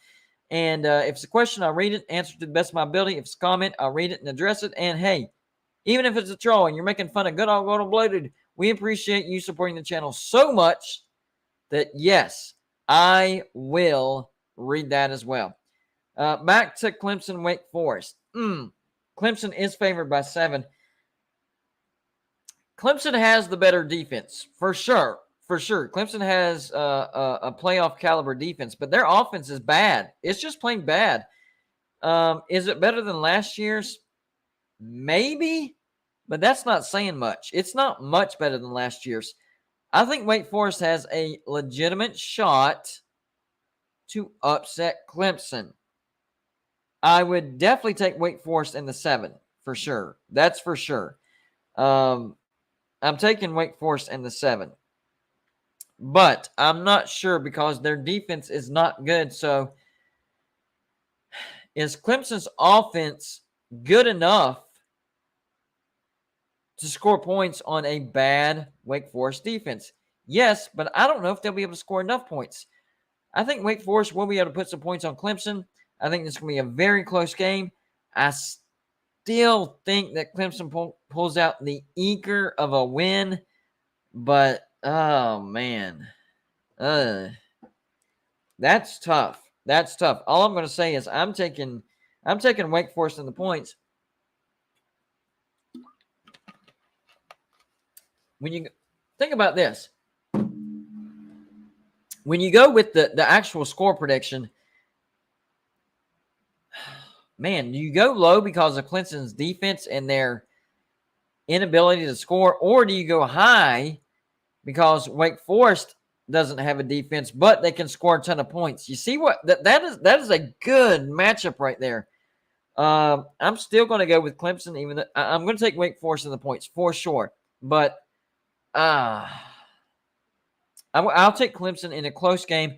And if it's a question, I'll read it, answer to the best of my ability. If it's a comment, I'll read it and address it. And hey, even if it's a troll and you're making fun of good old golden blue dude, we appreciate you supporting the channel so much that, yes, I will read that as well. Back to Clemson, Wake Forest. Clemson is favored by 7. Clemson has the better defense, for sure. Clemson has a playoff caliber defense, but their offense is bad. It's just plain bad. Is it better than last year's? Maybe, but that's not saying much. It's not much better than last year's. I think Wake Forest has a legitimate shot to upset Clemson. I would definitely take Wake Forest in the 7 for sure. That's for sure. I'm taking Wake Forest in the 7. But I'm not sure because their defense is not good. So is Clemson's offense good enough to score points on a bad Wake Forest defense? Yes, but I don't know if they'll be able to score enough points. I think Wake Forest will be able to put some points on Clemson. I think this is going to be a very close game. I still think that Clemson pulls out the eker of a win, but oh man, that's tough. That's tough. All I'm going to say is I'm taking Wake Forest in the points. When you think about this, when you go with the actual score prediction, man, do you go low because of Clemson's defense and their inability to score, or do you go high because Wake Forest doesn't have a defense, but they can score a ton of points? You see what that is a good matchup right there. I'm still going to go with Clemson, even though I'm going to take Wake Forest in the points for sure. But I'll take Clemson in a close game.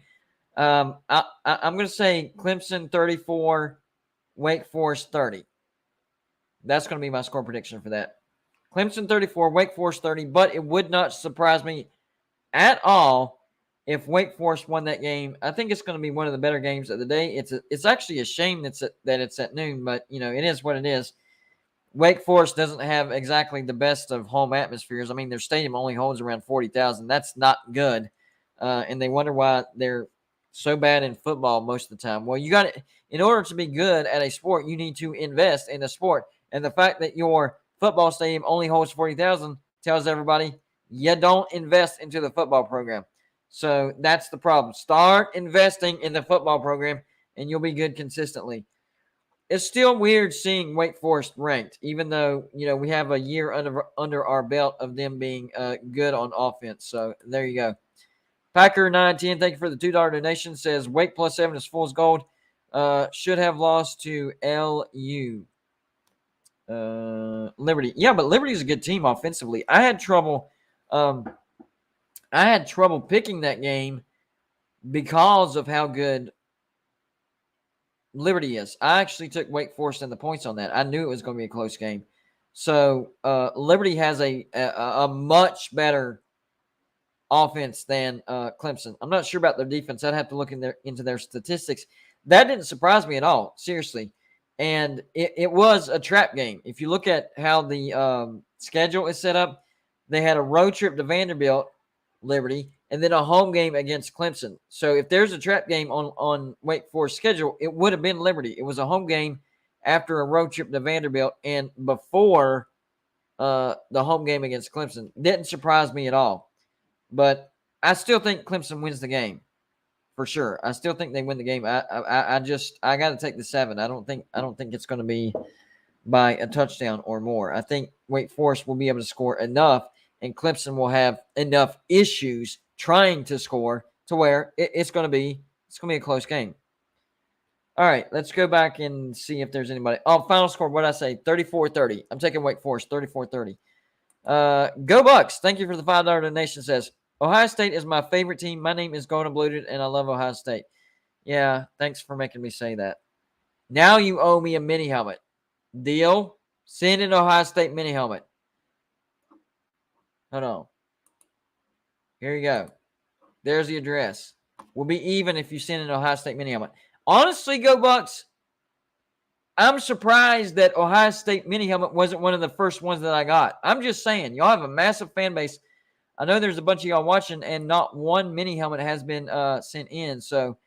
I'm going to say Clemson 34, Wake Forest 30. That's going to be my score prediction for that. Clemson 34, Wake Forest 30, but it would not surprise me at all if Wake Forest won that game. I think it's going to be one of the better games of the day. It's actually a shame that it's at noon, but it is what it is. Wake Forest doesn't have exactly the best of home atmospheres. I mean, their stadium only holds around 40,000. That's not good, and they wonder why they're so bad in football most of the time. Well, in order to be good at a sport, you need to invest in the sport, and the fact that your football stadium only holds 40,000 tells everybody you don't invest into the football program. So that's the problem. Start investing in the football program, and you'll be good consistently. It's still weird seeing Wake Forest ranked, even though we have a year under our belt of them being good on offense. So there you go. Packer 910, thank you for the $2 donation. Says Wake plus 7 is fool's gold. Should have lost to LU. Liberty. Yeah, but Liberty is a good team offensively. I had trouble picking that game because of how good Liberty is. I actually took Wake Forest in the points on that. I knew it was going to be a close game. So Liberty has a much better offense than Clemson. I'm not sure about their defense. I'd have to look into their statistics. That didn't surprise me at all, seriously. And it was a trap game. If you look at how the schedule is set up, they had a road trip to Vanderbilt, Liberty, and then a home game against Clemson. So if there's a trap game on Wake Forest schedule, it would have been Liberty. It was a home game after a road trip to Vanderbilt and before the home game against Clemson. Didn't surprise me at all. But I still think Clemson wins the game for sure. I still think they win the game. I got to take the 7. I don't think it's going to be by a touchdown or more. I think Wake Forest will be able to score enough, and Clemson will have enough issues trying to score to where it's going to be a close game. All right, let's go back and see if there's anybody. Oh, final score, what did I say? 34-30. I'm taking Wake Forest, 34-30. Go Bucks. Thank you for the $5 donation. Says, Ohio State is my favorite team. My name is Golden Bluted, and I love Ohio State. Yeah, thanks for making me say that. Now you owe me a mini helmet. Deal? Send an Ohio State mini helmet. Hold on. Here you go. There's the address. We'll be even if you send an Ohio State mini helmet. Honestly, Go Bucks, I'm surprised that Ohio State mini helmet wasn't one of the first ones that I got. I'm just saying, y'all have a massive fan base. I know there's a bunch of y'all watching, and not one mini helmet has been sent in. So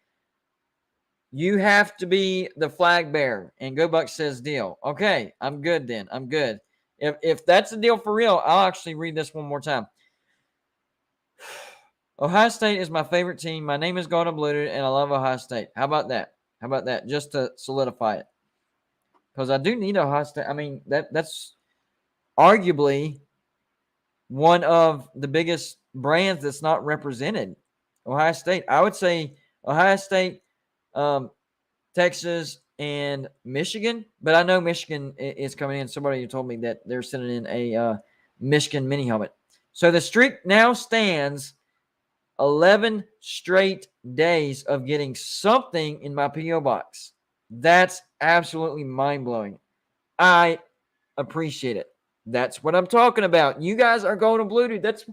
you have to be the flag bearer. And Go Bucks says deal. Okay, I'm good then. I'm good. If that's the deal for real, I'll actually read this one more time. Ohio State is my favorite team. My name is Golden Bluted, and I love Ohio State. How about that? How about that? Just to solidify it. Because I do need Ohio State. I mean, that's arguably one of the biggest brands that's not represented. Ohio State. I would say Ohio State, Texas, and Michigan, but I know Michigan is coming in. Somebody told me that they're sending in a Michigan mini helmet. So the streak now stands 11 straight days of getting something in my P.O. box. That's absolutely mind-blowing. I appreciate it. That's what I'm talking about. You guys are going to Blue Dude.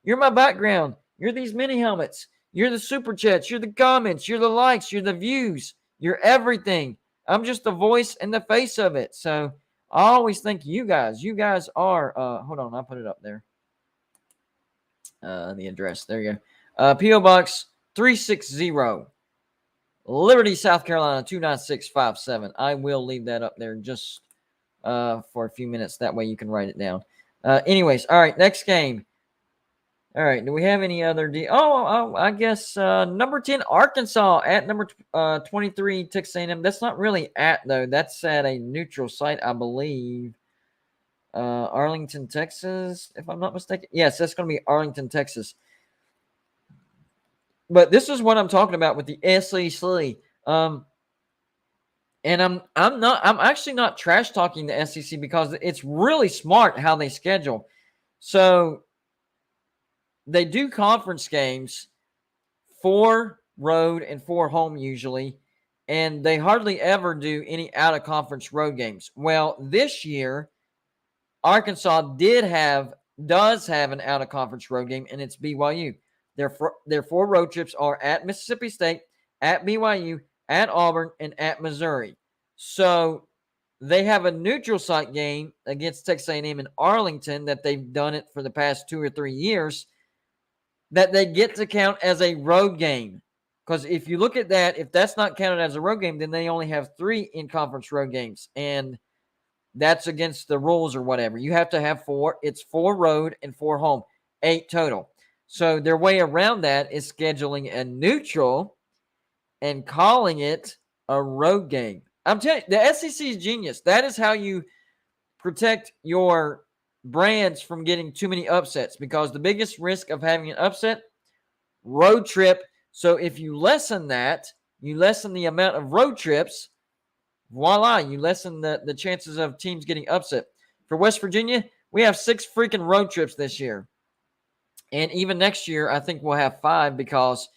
You're my background. You're these mini helmets. You're the super chats. You're the comments. You're the likes. You're the views. You're everything. I'm just the voice and the face of it. So I always thank you guys. You guys are, hold on, I'll put it up there. The address. There you go. P.O. Box 360, Liberty, South Carolina, 29657. I will leave that up there just for a few minutes. That way you can write it down. Anyways, all right, next game. All right, do we have any other? I guess number 10, Arkansas at number 23, Texas A&M. That's not really at, though. That's at a neutral site, I believe. Arlington, Texas, if I'm not mistaken. Yes, that's going to be Arlington, Texas. But this is what I'm talking about with the SEC. And I'm actually not trash talking the SEC because it's really smart how they schedule. So they do conference games, 4 road and 4 home usually, and they hardly ever do any out-of-conference road games. Well, this year, Arkansas does have an out-of-conference road game, and it's BYU. Their 4 road trips are at Mississippi State, at BYU, at Auburn, and at Missouri. So they have a neutral site game against Texas A&M in Arlington that they've done it for the past 2 or 3 years that they get to count as a road game. Because if you look at that, if that's not counted as a road game, then they only have 3 in-conference road games. And that's against the rules or whatever. You have to have 4. It's 4 road and 4 home, 8 total. So their way around that is scheduling a neutral and calling it a road game. I'm telling you, the SEC is genius. That is how you protect your brands from getting too many upsets, because the biggest risk of having an upset, road trip. So if you lessen that, you lessen the amount of road trips, voila, you lessen the chances of teams getting upset. For West Virginia, we have 6 freaking road trips this year. And even next year, I think we'll have 5 because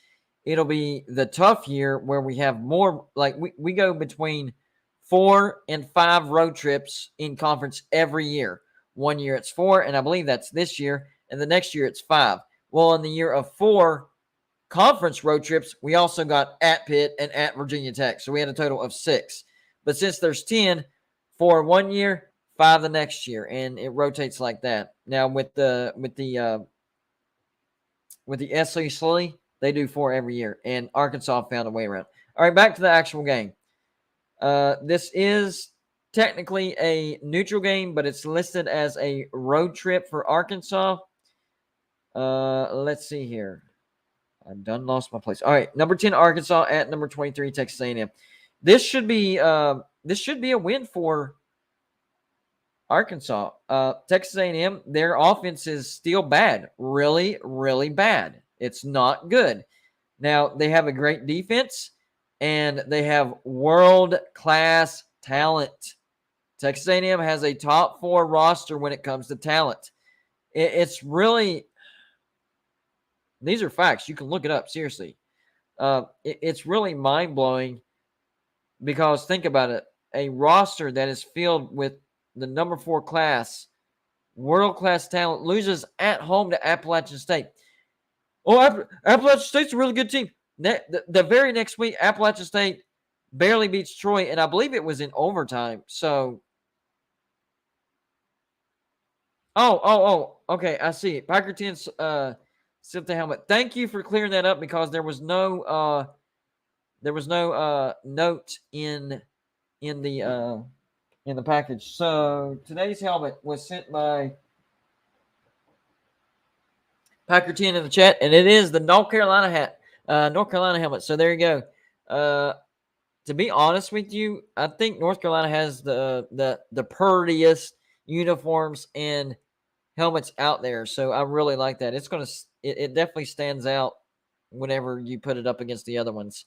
it'll be the tough year where we have more. Like we go between 4 and 5 road trips in conference every year. One year it's 4, and I believe that's this year. And the next year it's 5. Well, in the year of 4 conference road trips, we also got at Pitt and at Virginia Tech. So we had a total of 6. But since there's 10, 4 one year, 5 the next year, and it rotates like that. Now with the SEC, they do 4 every year, and Arkansas found a way around. All right, back to the actual game. This is technically a neutral game, but it's listed as a road trip for Arkansas. Let's see here. I done lost my place. All right, number 10 Arkansas at number 23 Texas A&M. This should be a win for Arkansas. Texas A&M, their offense is still bad, really, really bad. It's not good. Now they have a great defense, and they have world-class talent. Texas A&M has a top 4 roster when it comes to talent. It's really, these are facts. You can look it up, seriously. It's really mind-blowing because think about it. A roster that is filled with the number 4 class, world-class talent, loses at home to Appalachian State. Oh, Appalachian State's a really good team. The very next week, Appalachian State barely beats Troy, and I believe it was in overtime. So, okay, I see it. Packer 10 sent the helmet. Thank you for clearing that up because there was no note in the package. So today's helmet was sent by Packer 10 in the chat, and it is the North Carolina helmet. So there you go. To be honest with you, I think North Carolina has the prettiest uniforms and helmets out there. So I really like that. It definitely stands out whenever you put it up against the other ones.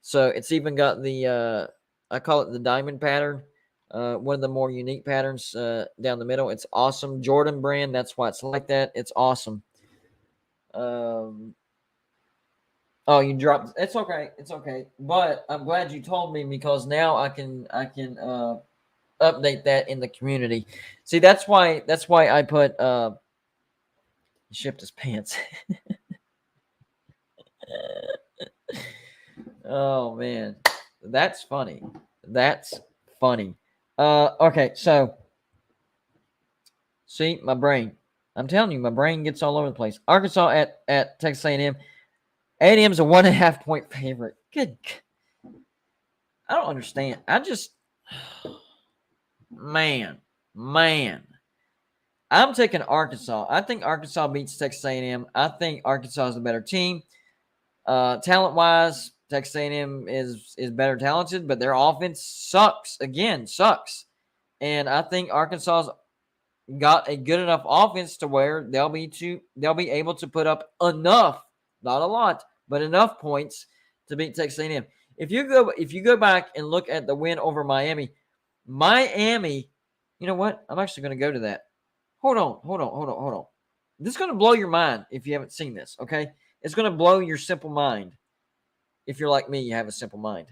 So it's even got the I call it the diamond pattern. One of the more unique patterns down the middle. It's awesome. Jordan brand. That's why it's like that. It's awesome. Oh, you dropped. It's okay. It's okay. But I'm glad you told me because now I can update that in the community. See, that's why I put shipped his pants. Oh man, that's funny. That's funny. Okay, so see my brain. I'm telling you, my brain gets all over the place. Arkansas at Texas A&M. A&M's a 1.5 point favorite. Good. I don't understand. I just, man. I'm taking Arkansas. I think Arkansas beats Texas A&M. I think Arkansas is the better team. Talent-wise, Texas A&M is better talented, but their offense sucks. Again, sucks. And I think Arkansas's got a good enough offense to where they'll be able to put up enough, not a lot, but enough points to beat Texas A&M. If you go back and look at the win over Miami, you know what? I'm actually going to go to that. Hold on. This is going to blow your mind if you haven't seen this, okay? It's going to blow your simple mind. If you're like me, you have a simple mind.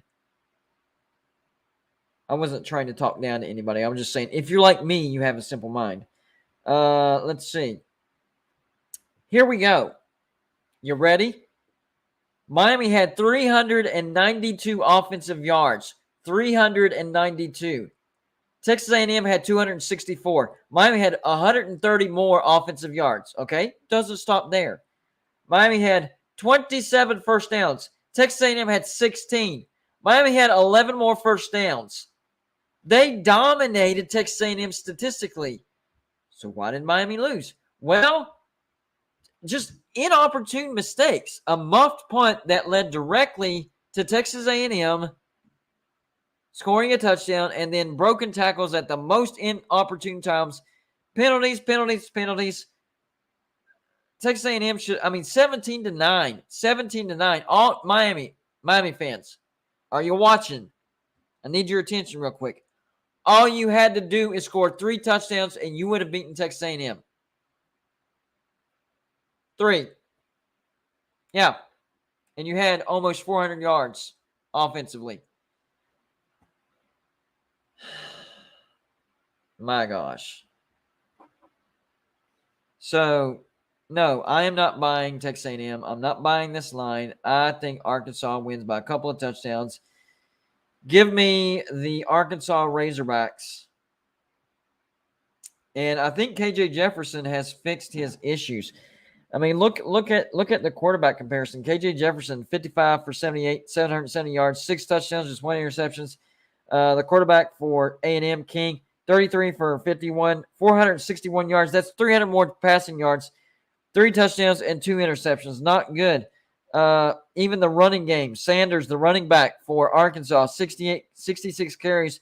I wasn't trying to talk down to anybody. I was just saying, if you're like me, you have a simple mind. Let's see. Here we go. You ready? Miami had 392 offensive yards. 392. Texas A&M had 264. Miami had 130 more offensive yards. Okay? Doesn't stop there. Miami had 27 first downs. Texas A&M had 16. Miami had 11 more first downs. They dominated Texas A&M statistically. So why did Miami lose? Well, just inopportune mistakes. A muffed punt that led directly to Texas A&M scoring a touchdown, and then broken tackles at the most inopportune times. Penalties. Texas A&M should, 17-9. 17-9. All Miami fans, are you watching? I need your attention real quick. All you had to do is score 3 touchdowns, and you would have beaten Texas A&M. 3. Yeah. And you had almost 400 yards offensively. My gosh. So, no, I am not buying Texas A&M. I'm not buying this line. I think Arkansas wins by a couple of touchdowns. Give me the Arkansas Razorbacks. And I think KJ Jefferson has fixed his issues. I mean, look at the quarterback comparison. KJ Jefferson, 55 for 78, 770 yards, 6 touchdowns, just 1 interceptions. The quarterback for A&M, King, 33 for 51, 461 yards. That's 300 more passing yards, 3 touchdowns, and 2 interceptions. Not good. Even the running game, Sanders, the running back for Arkansas, 66 carries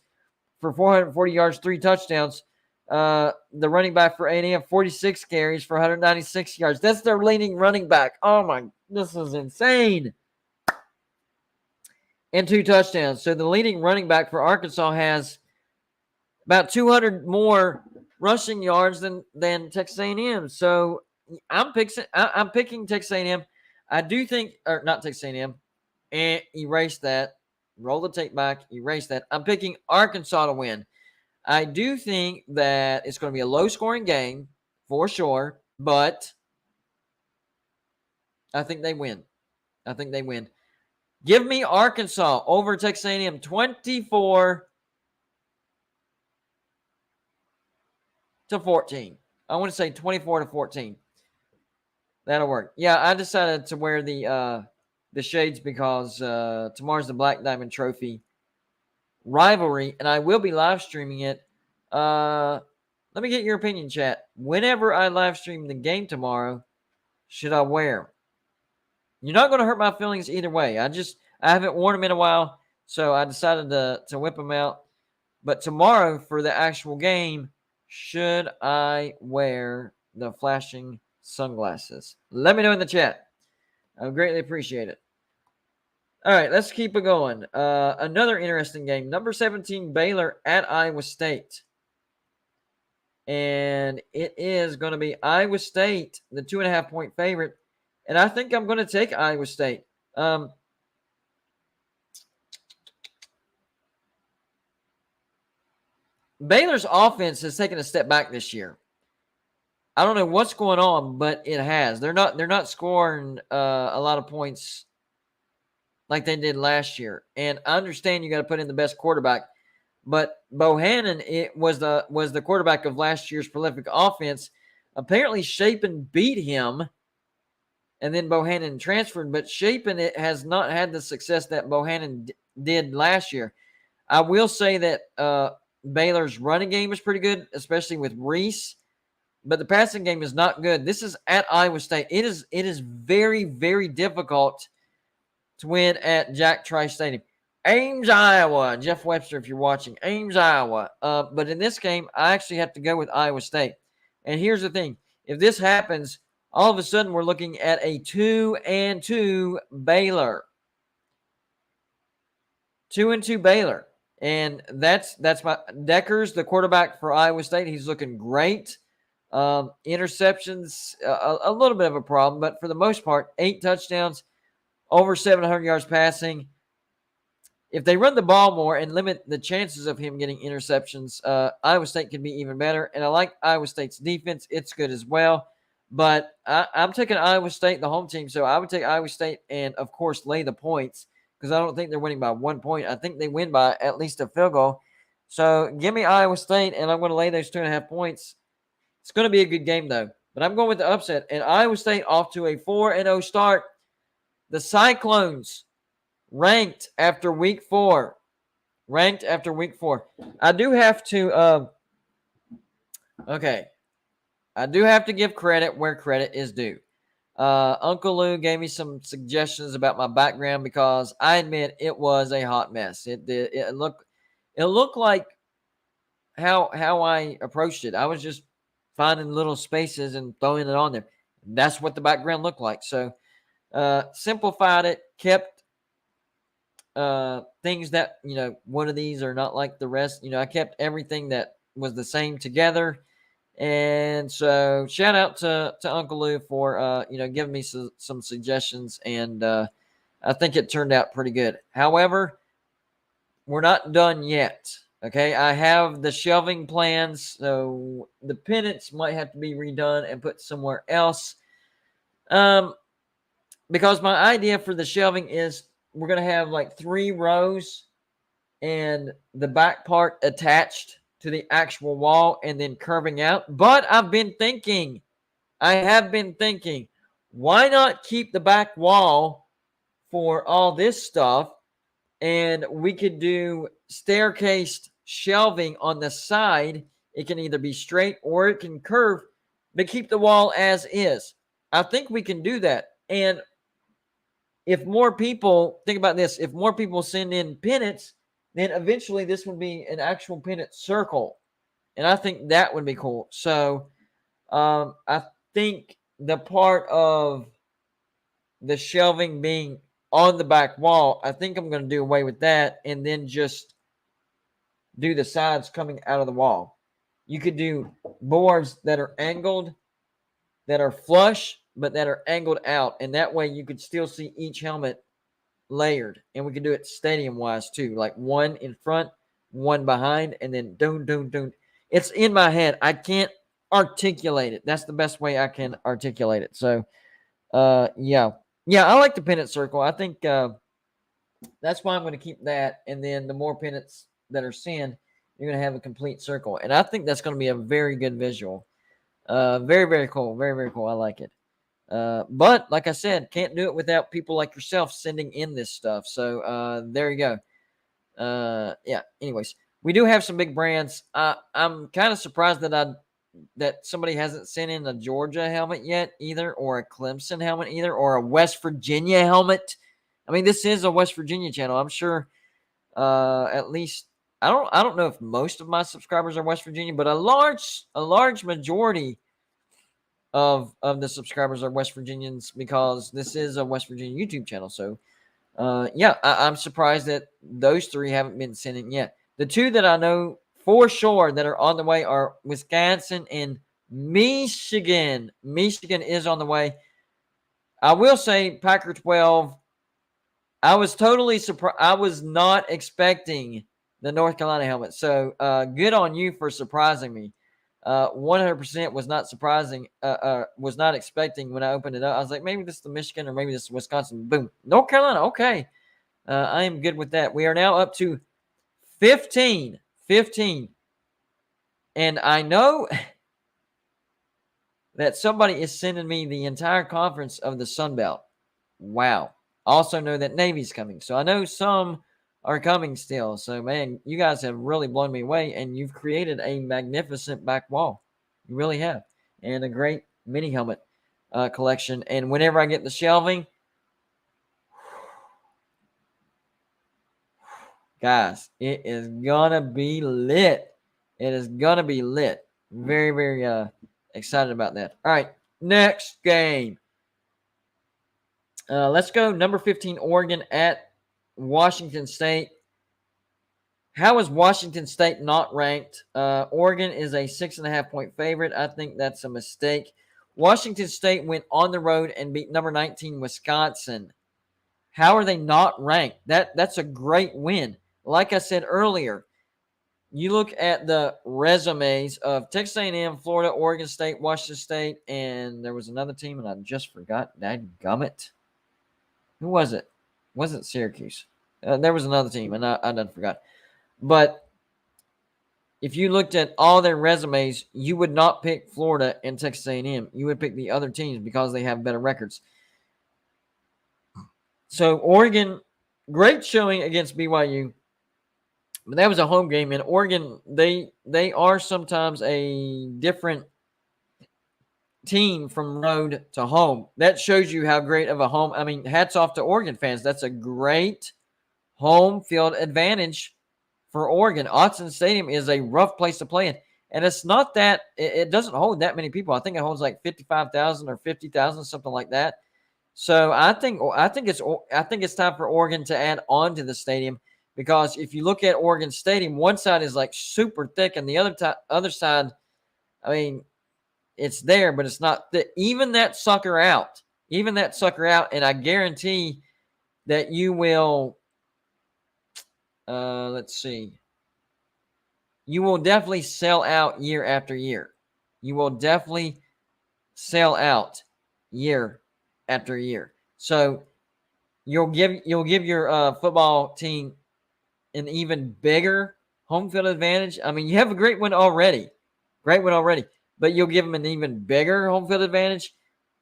for 440 yards, 3 touchdowns. The running back for A&M, 46 carries for 196 yards. That's their leading running back. Oh, my, this is insane. And 2 touchdowns. So the leading running back for Arkansas has about 200 more rushing yards than Texas A&M. So I'm picking Texas A&M. I do think, or not Texas A&M, and erase that. Roll the tape back, erase that. I'm picking Arkansas to win. I do think that it's going to be a low-scoring game for sure, but I think they win. Give me Arkansas over Texas A&M, 24-14. I want to say 24-14. That'll work. Yeah, I decided to wear the shades because tomorrow's the Black Diamond Trophy rivalry, and I will be live streaming it. Let me get your opinion, chat. Whenever I live stream the game tomorrow, should I wear? You're not going to hurt my feelings either way. I haven't worn them in a while, so I decided to whip them out. But tomorrow for the actual game, should I wear the flashing sunglasses? Let me know in the chat. I would greatly appreciate it. All right, let's keep it going. Another interesting game. Number 17, Baylor at Iowa State. And it is going to be Iowa State, the 2.5-point favorite. And I think I'm going to take Iowa State. Baylor's offense has taken a step back this year. I don't know what's going on, but it has. They're not scoring a lot of points like they did last year. And I understand you got to put in the best quarterback, but Bohannon was the quarterback of last year's prolific offense. Apparently, Shapen beat him, and then Bohannon transferred. But Shapen has not had the success that Bohannon did last year. I will say that Baylor's running game is pretty good, especially with Reese. But the passing game is not good. This is at Iowa State. It is very, very difficult to win at Jack Trice Stadium. Ames, Iowa. Jeff Webster, if you're watching. Ames, Iowa. But in this game, I actually have to go with Iowa State. And here's the thing. If this happens, all of a sudden we're looking at a 2-2 Baylor. 2-2 Baylor. And that's my Deckers, the quarterback for Iowa State. He's looking great. Interceptions, a little bit of a problem, but for the most part, 8 touchdowns, over 700 yards passing. If they run the ball more and limit the chances of him getting interceptions, Iowa State can be even better. And I like Iowa State's defense. It's good as well. But I'm taking Iowa State, the home team. So I would take Iowa State and, of course, lay the points because I don't think they're winning by 1 point. I think they win by at least a field goal. So give me Iowa State, and I'm going to lay those 2.5 points. It's going to be a good game, though. But I'm going with the upset. And Iowa State off to a 4-0 start. The Cyclones ranked after week 4. I do have to I do have to give credit where credit is due. Uncle Lou gave me some suggestions about my background because I admit it was a hot mess. It looked like how I approached it. I was just finding little spaces and throwing it on there. That's what the background looked like. So simplified it, kept things that, one of these are not like the rest. I kept everything that was the same together. And so shout out to Uncle Lou for, giving me some suggestions. And I think it turned out pretty good. However, we're not done yet. Okay, I have the shelving plans, so the pennants might have to be redone and put somewhere else. Because my idea for the shelving is we're going to have like 3 rows and the back part attached to the actual wall and then curving out. But I have been thinking, why not keep the back wall for all this stuff? And we could do staircased shelving on the side. It can either be straight or it can curve, but keep the wall as is. I think we can do that. And if more people, think about this, if more people send in pennants, then eventually this would be an actual pennant circle. And I think that would be cool. So I think the part of the shelving being on the back wall, I think I'm going to do away with that and then just do the sides coming out of the wall. You could do boards that are angled, that are flush, but that are angled out. And that way you could still see each helmet layered. And we could do it stadium-wise too, like one in front, one behind, and then doon. It's in my head. I can't articulate it. That's the best way I can articulate it. So, yeah, I like the pennant circle. I think that's why I'm going to keep that. And then the more pennants that are sent, you're going to have a complete circle. And I think that's going to be a very good visual. Very, very cool. Very, very cool. I like it. But like I said, can't do it without people like yourself sending in this stuff. So there you go. Yeah. Anyways, we do have some big brands. I'm kind of surprised that somebody hasn't sent in a Georgia helmet yet either, or a Clemson helmet either, or a West Virginia helmet. I mean, this is a West Virginia channel. I'm sure at least I don't know if most of my subscribers are West Virginia, but a large majority of the subscribers are West Virginians because this is a West Virginia YouTube channel. So Yeah, I'm surprised that those three haven't been sent in yet. The two that I know for sure that are on the way are Wisconsin and Michigan. Michigan is on the way. I will say Packer 12. I was totally surprised. I was not expecting the North Carolina helmet. So good on you for surprising me. 100% was not surprising. Was not expecting when I opened it up. I was like, maybe this is the Michigan or maybe this is Wisconsin. Boom, North Carolina. Okay, I am good with that. We are now up to 15. 15. And I know that somebody is sending me the entire conference of the Sun Belt. Wow. Also know that Navy's coming. So I know some are coming still. So, man, you guys have really blown me away, and you've created a magnificent back wall. You really have. And a great mini helmet collection. And whenever I get the shelving, guys, it is going to be lit. It is going to be lit. Very, very excited about that. All right, next game. Let's go number 15, Oregon at Washington State. How is Washington State not ranked? Oregon is a 6.5-point favorite. I think that's a mistake. Washington State went on the road and beat number 19 Wisconsin. How are they not ranked? That's a great win. Like I said earlier, you look at the resumes of Texas A&M, Florida, Oregon State, Washington State, and there was another team, and I just forgot. Dadgummit. Who was it? Wasn't Syracuse. There was another team, and I done forgot. But if you looked at all their resumes, you would not pick Florida and Texas A&M. You would pick the other teams because they have better records. So Oregon, great showing against BYU. But that was a home game. And Oregon, they are sometimes a different team from road to home. That shows you how great of a home. I mean, hats off to Oregon fans. That's a great home field advantage for Oregon. Autzen Stadium is a rough place to play in. And it's not that it doesn't hold that many people. I think it holds like 55,000 or 50,000, something like that. So I think it's time for Oregon to add on to the stadium, because if you look at Oregon Stadium, one side is like super thick, and the other side, I mean, it's there, but it's not thick. Even that sucker out, and I guarantee that you will. Let's see. You will definitely sell out year after year. You will definitely sell out year after year. So you'll give your football team an even bigger home field advantage. I mean, you have a great one already, but you'll give them an even bigger home field advantage.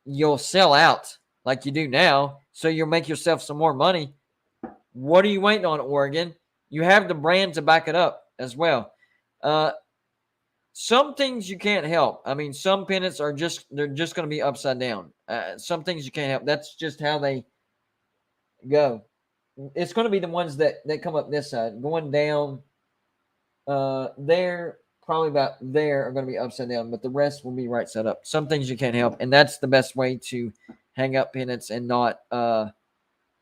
You'll sell out like you do now, so you'll make yourself some more money. What are you waiting on, Oregon? You have the brand to back it up as well. Some things you can't help. I mean, some pennants they're just going to be upside down. Some things you can't help. That's just how they go. It's going to be the ones that come up this side. Going down there, probably about there, are going to be upside down, but the rest will be right side up. Some things you can't help, and that's the best way to hang up pennants and not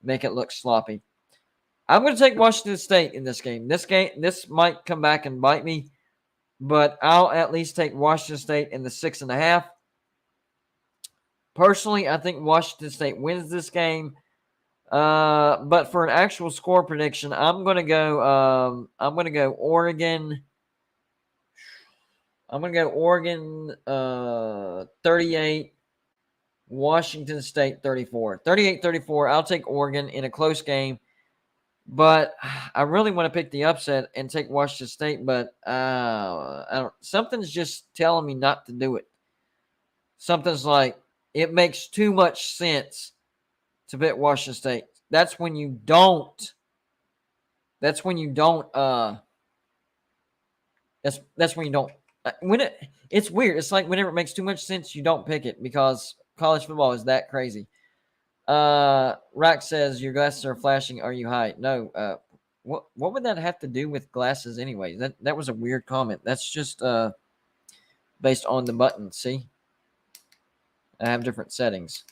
make it look sloppy. I'm going to take Washington State in this game. This might come back and bite me, but I'll at least take Washington State in the 6.5. Personally, I think Washington State wins this game. But for an actual score prediction, I'm going to go Oregon. I'm going to go Oregon 38, Washington State 34. 38-34. I'll take Oregon in a close game. But I really want to pick the upset and take Washington State, but something's just telling me not to do it. Something's like, it makes too much sense to bet Washington State. That's when you don't. That's when you don't. It's weird. It's like whenever it makes too much sense, you don't pick it, because college football is that crazy. Rack says your glasses are flashing. Are you high? No. What would that have to do with glasses anyway? That was a weird comment. That's just based on the button. See, I have different settings.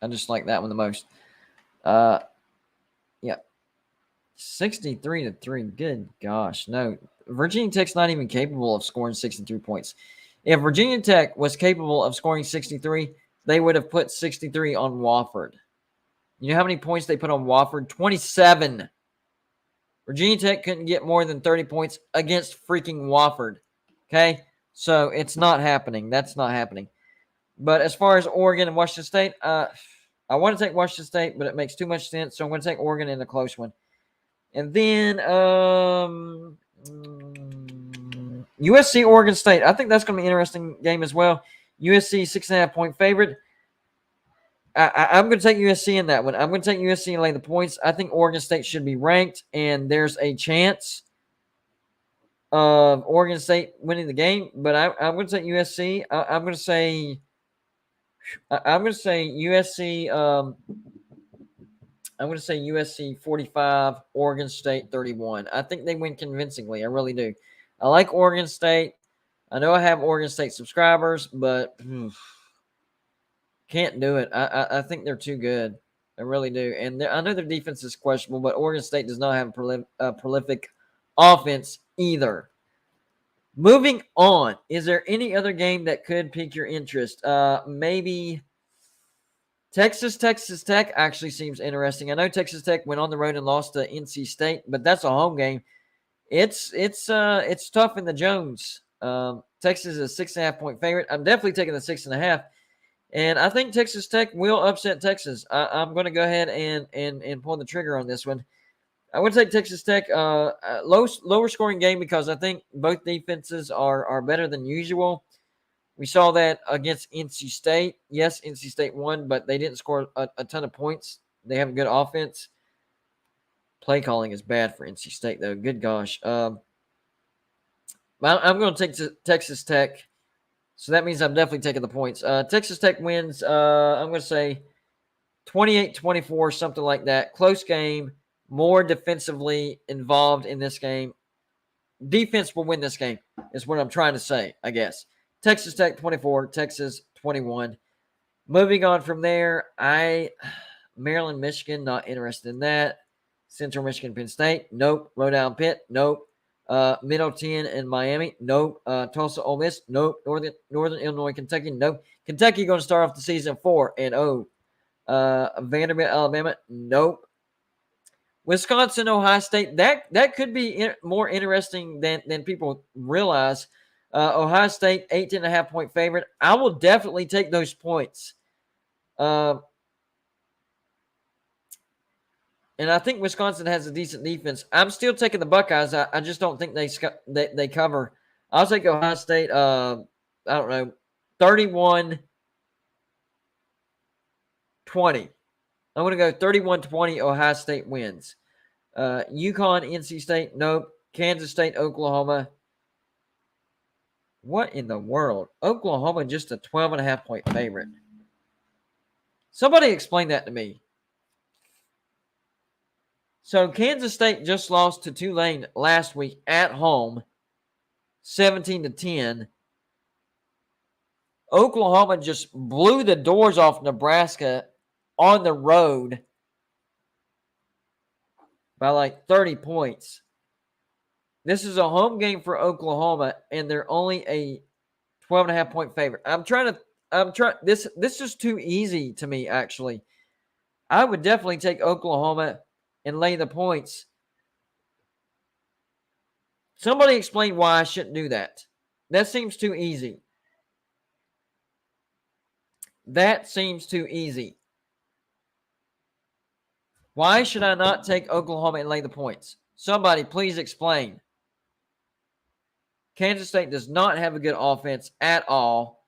I just like that one the most. Yeah. 63-3. Good gosh. No. Virginia Tech's not even capable of scoring 63 points. If Virginia Tech was capable of scoring 63, they would have put 63 on Wofford. You know how many points they put on Wofford? 27. Virginia Tech couldn't get more than 30 points against freaking Wofford. Okay? So it's not happening. That's not happening. But as far as Oregon and Washington State, I want to take Washington State, but it makes too much sense. So I'm going to take Oregon in a close one. And then USC, Oregon State. I think that's going to be an interesting game as well. USC, 6.5-point favorite. I'm going to take USC in that one. I'm going to take USC and lay the points. I think Oregon State should be ranked, and there's a chance of Oregon State winning the game. But I'm going to take USC. I'm going to say USC. I'm going to say USC 45, Oregon State 31. I think they win convincingly. I really do. I like Oregon State. I know I have Oregon State subscribers, but can't do it. I think they're too good. I really do. And I know their defense is questionable, but Oregon State does not have a prolific offense either. Moving on, is there any other game that could pique your interest? Maybe Texas Tech actually seems interesting. I know Texas Tech went on the road and lost to NC State, but that's a home game. It's tough in the Jones. Texas is a 6.5-point favorite. I'm definitely taking the 6.5. And I think Texas Tech will upset Texas. I'm going to go ahead and pull the trigger on this one. I would take Texas Tech lower scoring game because I think both defenses are better than usual. We saw that against NC State. Yes, NC State won, but they didn't score a ton of points. They have a good offense. Play calling is bad for NC State, though. Good gosh. I'm going to take Texas Tech. So that means I'm definitely taking the points. Texas Tech wins, I'm going to say 28-24, something like that. Close game, more defensively involved in this game. Defense will win this game is what I'm trying to say, I guess. Texas Tech 24, Texas 21. Moving on from there, Maryland, Michigan, not interested in that. Central Michigan, Penn State, nope. Rhode Island, Pitt, nope. Middle 10 and Miami, nope. Tulsa, Ole Miss, nope. Northern Illinois, Kentucky, nope. Kentucky going to start off the season 4-0. Vanderbilt, Alabama, nope. Wisconsin, Ohio State, that could be more interesting than people realize. Ohio State, 18.5-point favorite. I will definitely take those points. And I think Wisconsin has a decent defense. I'm still taking the Buckeyes. I just don't think they cover. I'll take Ohio State, I don't know, 31-20. I'm going to go 31-20. Ohio State wins. UConn, NC State, nope. Kansas State, Oklahoma. What in the world? Oklahoma just a 12.5-point favorite. Somebody explain that to me. So Kansas State just lost to Tulane last week at home, 17-10. Oklahoma just blew the doors off Nebraska on the road by like 30 points. This is a home game for Oklahoma, and they're only a 12.5-point favorite. This is too easy to me, actually. I would definitely take Oklahoma and lay the points. Somebody explain why I shouldn't do that. That seems too easy. That seems too easy. Why should I not take Oklahoma and lay the points? Somebody please explain. Kansas State does not have a good offense at all.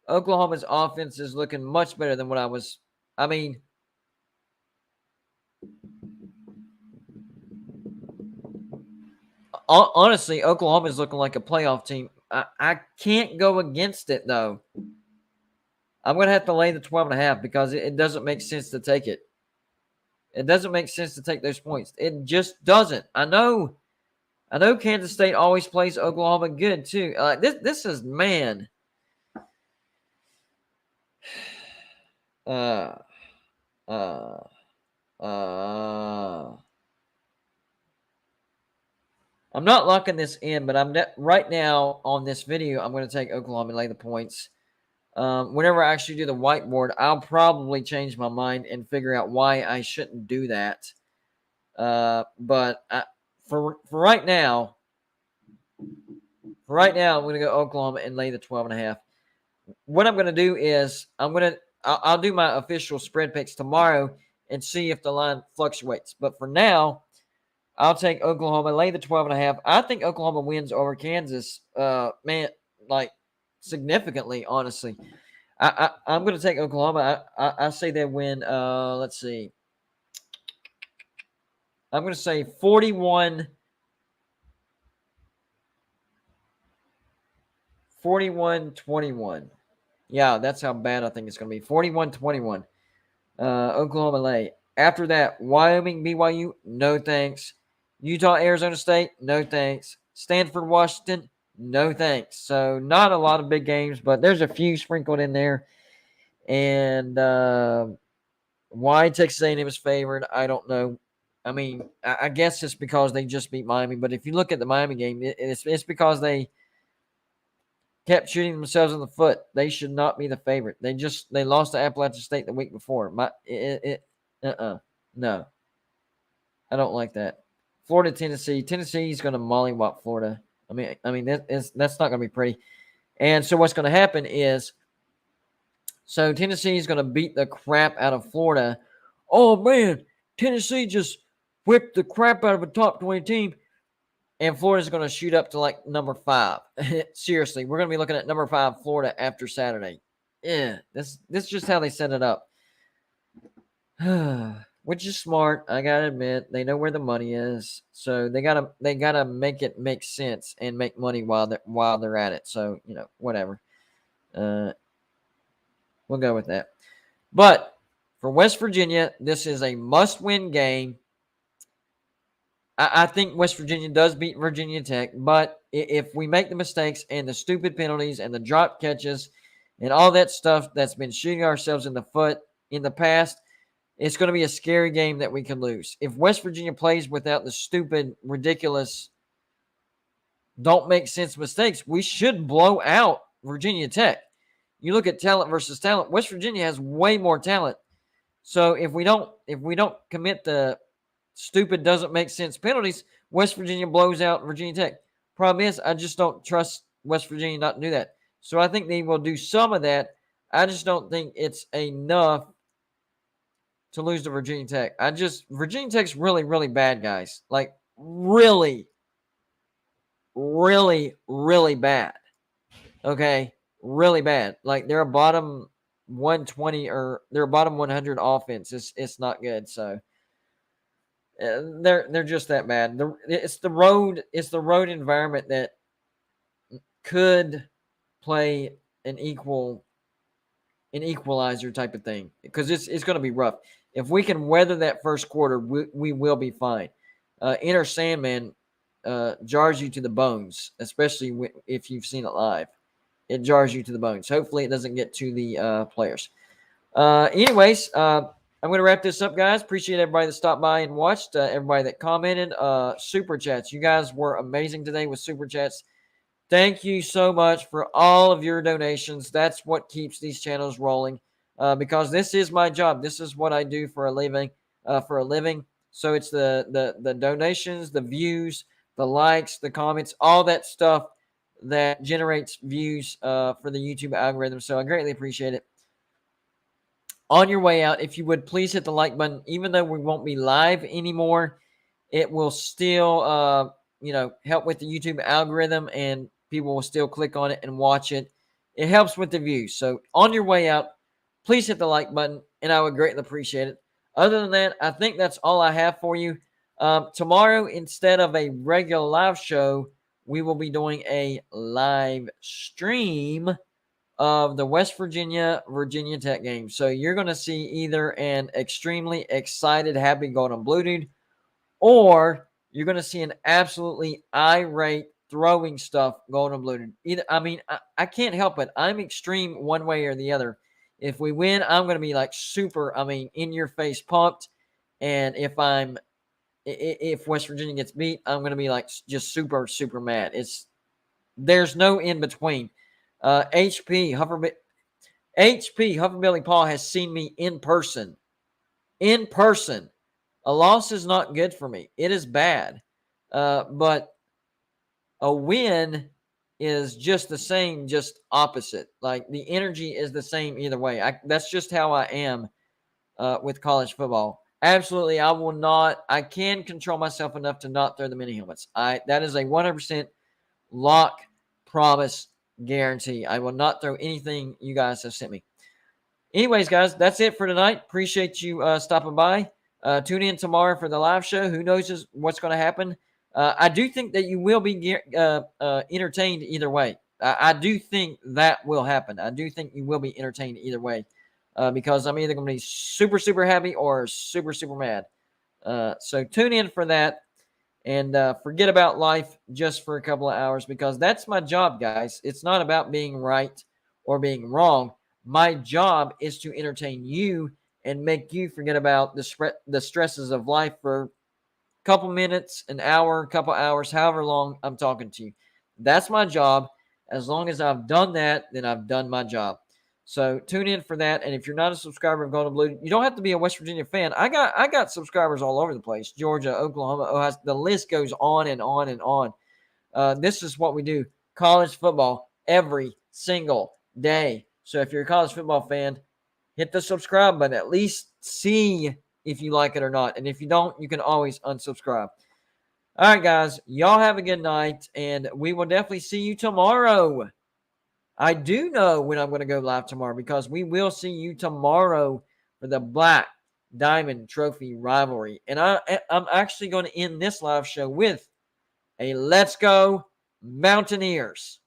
Oklahoma's offense is looking much better than what honestly, Oklahoma is looking like a playoff team. I can't go against it, though. I'm going to have to lay the 12.5 because it doesn't make sense to take it. It doesn't make sense to take those points. It just doesn't. I know Kansas State always plays Oklahoma good, too. This is, man. Uh, uh, uh, I'm not locking this in, but right now on this video, I'm going to take Oklahoma and lay the points. Whenever I actually do the whiteboard, I'll probably change my mind and figure out why I shouldn't do that. But for right now, I'm going to go Oklahoma and lay the 12.5. What I'm going to do is I'll do my official spread picks tomorrow and see if the line fluctuates. But for now, I'll take Oklahoma, lay the 12.5. I think Oklahoma wins over Kansas, significantly, honestly. I'm going to take Oklahoma. I say they win, let's see. I'm going to say 41-21. Yeah, that's how bad I think it's going to be. 41-21. Oklahoma lay. After that, Wyoming, BYU, no thanks. Utah, Arizona State, no thanks. Stanford, Washington, no thanks. So not a lot of big games, but there's a few sprinkled in there. And why Texas A&M is favored, I don't know. I mean, I guess it's because they just beat Miami. But if you look at the Miami game, it's because they kept shooting themselves in the foot. They should not be the favorite. They lost to Appalachian State the week before. No, I don't like that. Florida, Tennessee. Tennessee's going to mollywop Florida. I mean that's not going to be pretty. And so what's going to happen is, so Tennessee is going to beat the crap out of Florida. Oh man, Tennessee just whipped the crap out of a top 20 team. And Florida's going to shoot up to like number 5. Seriously, we're going to be looking at number 5 Florida after Saturday. Yeah, this is just how they set it up. Which is smart, I gotta admit. They know where the money is, so they gotta make it make sense and make money while they're at it. So whatever. We'll go with that. But for West Virginia, this is a must-win game. I think West Virginia does beat Virginia Tech, but if we make the mistakes and the stupid penalties and the drop catches and all that stuff that's been shooting ourselves in the foot in the past, it's going to be a scary game that we can lose. If West Virginia plays without the stupid, ridiculous, don't make sense mistakes, we should blow out Virginia Tech. You look at talent versus talent. West Virginia has way more talent. So if we don't commit the stupid, doesn't make sense penalties, West Virginia blows out Virginia Tech. Problem is, I just don't trust West Virginia not to do that. So I think they will do some of that. I just don't think it's enough to lose to Virginia Tech. Virginia Tech's really, really bad, guys. Like, really, really, really bad. Okay? Really bad. Like, they're a bottom 120 or they're a bottom 100 offense. It's not good. So they're just that bad. It's the road environment that could play an equalizer type of thing, because it's going to be rough. If we can weather that first quarter, we will be fine. Enter Sandman jars you to the bones, especially if you've seen it live. It jars you to the bones. Hopefully it doesn't get to the players. Anyways, I'm going to wrap this up, guys. Appreciate everybody that stopped by and watched, everybody that commented. Super chats. You guys were amazing today with super chats. Thank you so much for all of your donations. That's what keeps these channels rolling, because this is my job. This is what I do for a living. So it's the donations, the views, the likes, the comments, all that stuff that generates views for the YouTube algorithm. So I greatly appreciate it. On your way out, if you would please hit the like button. Even though we won't be live anymore, it will still help with the YouTube algorithm, and people will still click on it and watch it. It helps with the views. So on your way out, please hit the like button, and I would greatly appreciate it. Other than that, I think that's all I have for you. Tomorrow, instead of a regular live show, we will be doing a live stream of the West Virginia Tech game. So you're going to see either an extremely excited, happy Golden Blue dude, or you're going to see an absolutely irate, throwing stuff Golden Blue dude. I can't help it. I'm extreme one way or the other. If we win, I'm going to be like super, in your face pumped. And if West Virginia gets beat, I'm going to be like just super, super mad. There's no in between. HP Hufferbilly Paul has seen me in person. In person. A loss is not good for me. It is bad. But a win is just the same, just opposite. Like the energy is the same either way. That's just how I am with college football. Absolutely, I can control myself enough to not throw the mini helmets. That is a 100% lock, promise, guarantee. I will not throw anything you guys have sent me. Anyways, guys, that's it for tonight. Appreciate you stopping by. Tune in tomorrow for the live show. Who knows what's going to happen? I do think that you will be entertained either way. I do think that will happen. I do think you will be entertained either way because I'm either going to be super, super happy or super, super mad. So tune in for that and forget about life just for a couple of hours because that's my job, guys. It's not about being right or being wrong. My job is to entertain you and make you forget about the stresses of life for a couple minutes, an hour, a couple hours, however long I'm talking to you. That's my job. As long as I've done that, then I've done my job. So tune in for that. And if you're not a subscriber of Gold and Blue, you don't have to be a West Virginia fan. I got subscribers all over the place. Georgia, Oklahoma, Ohio. The list goes on and on and on. This is what we do. College football every single day. So if you're a college football fan, hit the subscribe button. At least see if you like it or not. And if you don't, you can always unsubscribe. All right, guys. Y'all have a good night. And we will definitely see you tomorrow. I do know when I'm going to go live tomorrow because we will see you tomorrow for the Black Diamond Trophy rivalry. And I'm actually going to end this live show with a Let's Go Mountaineers.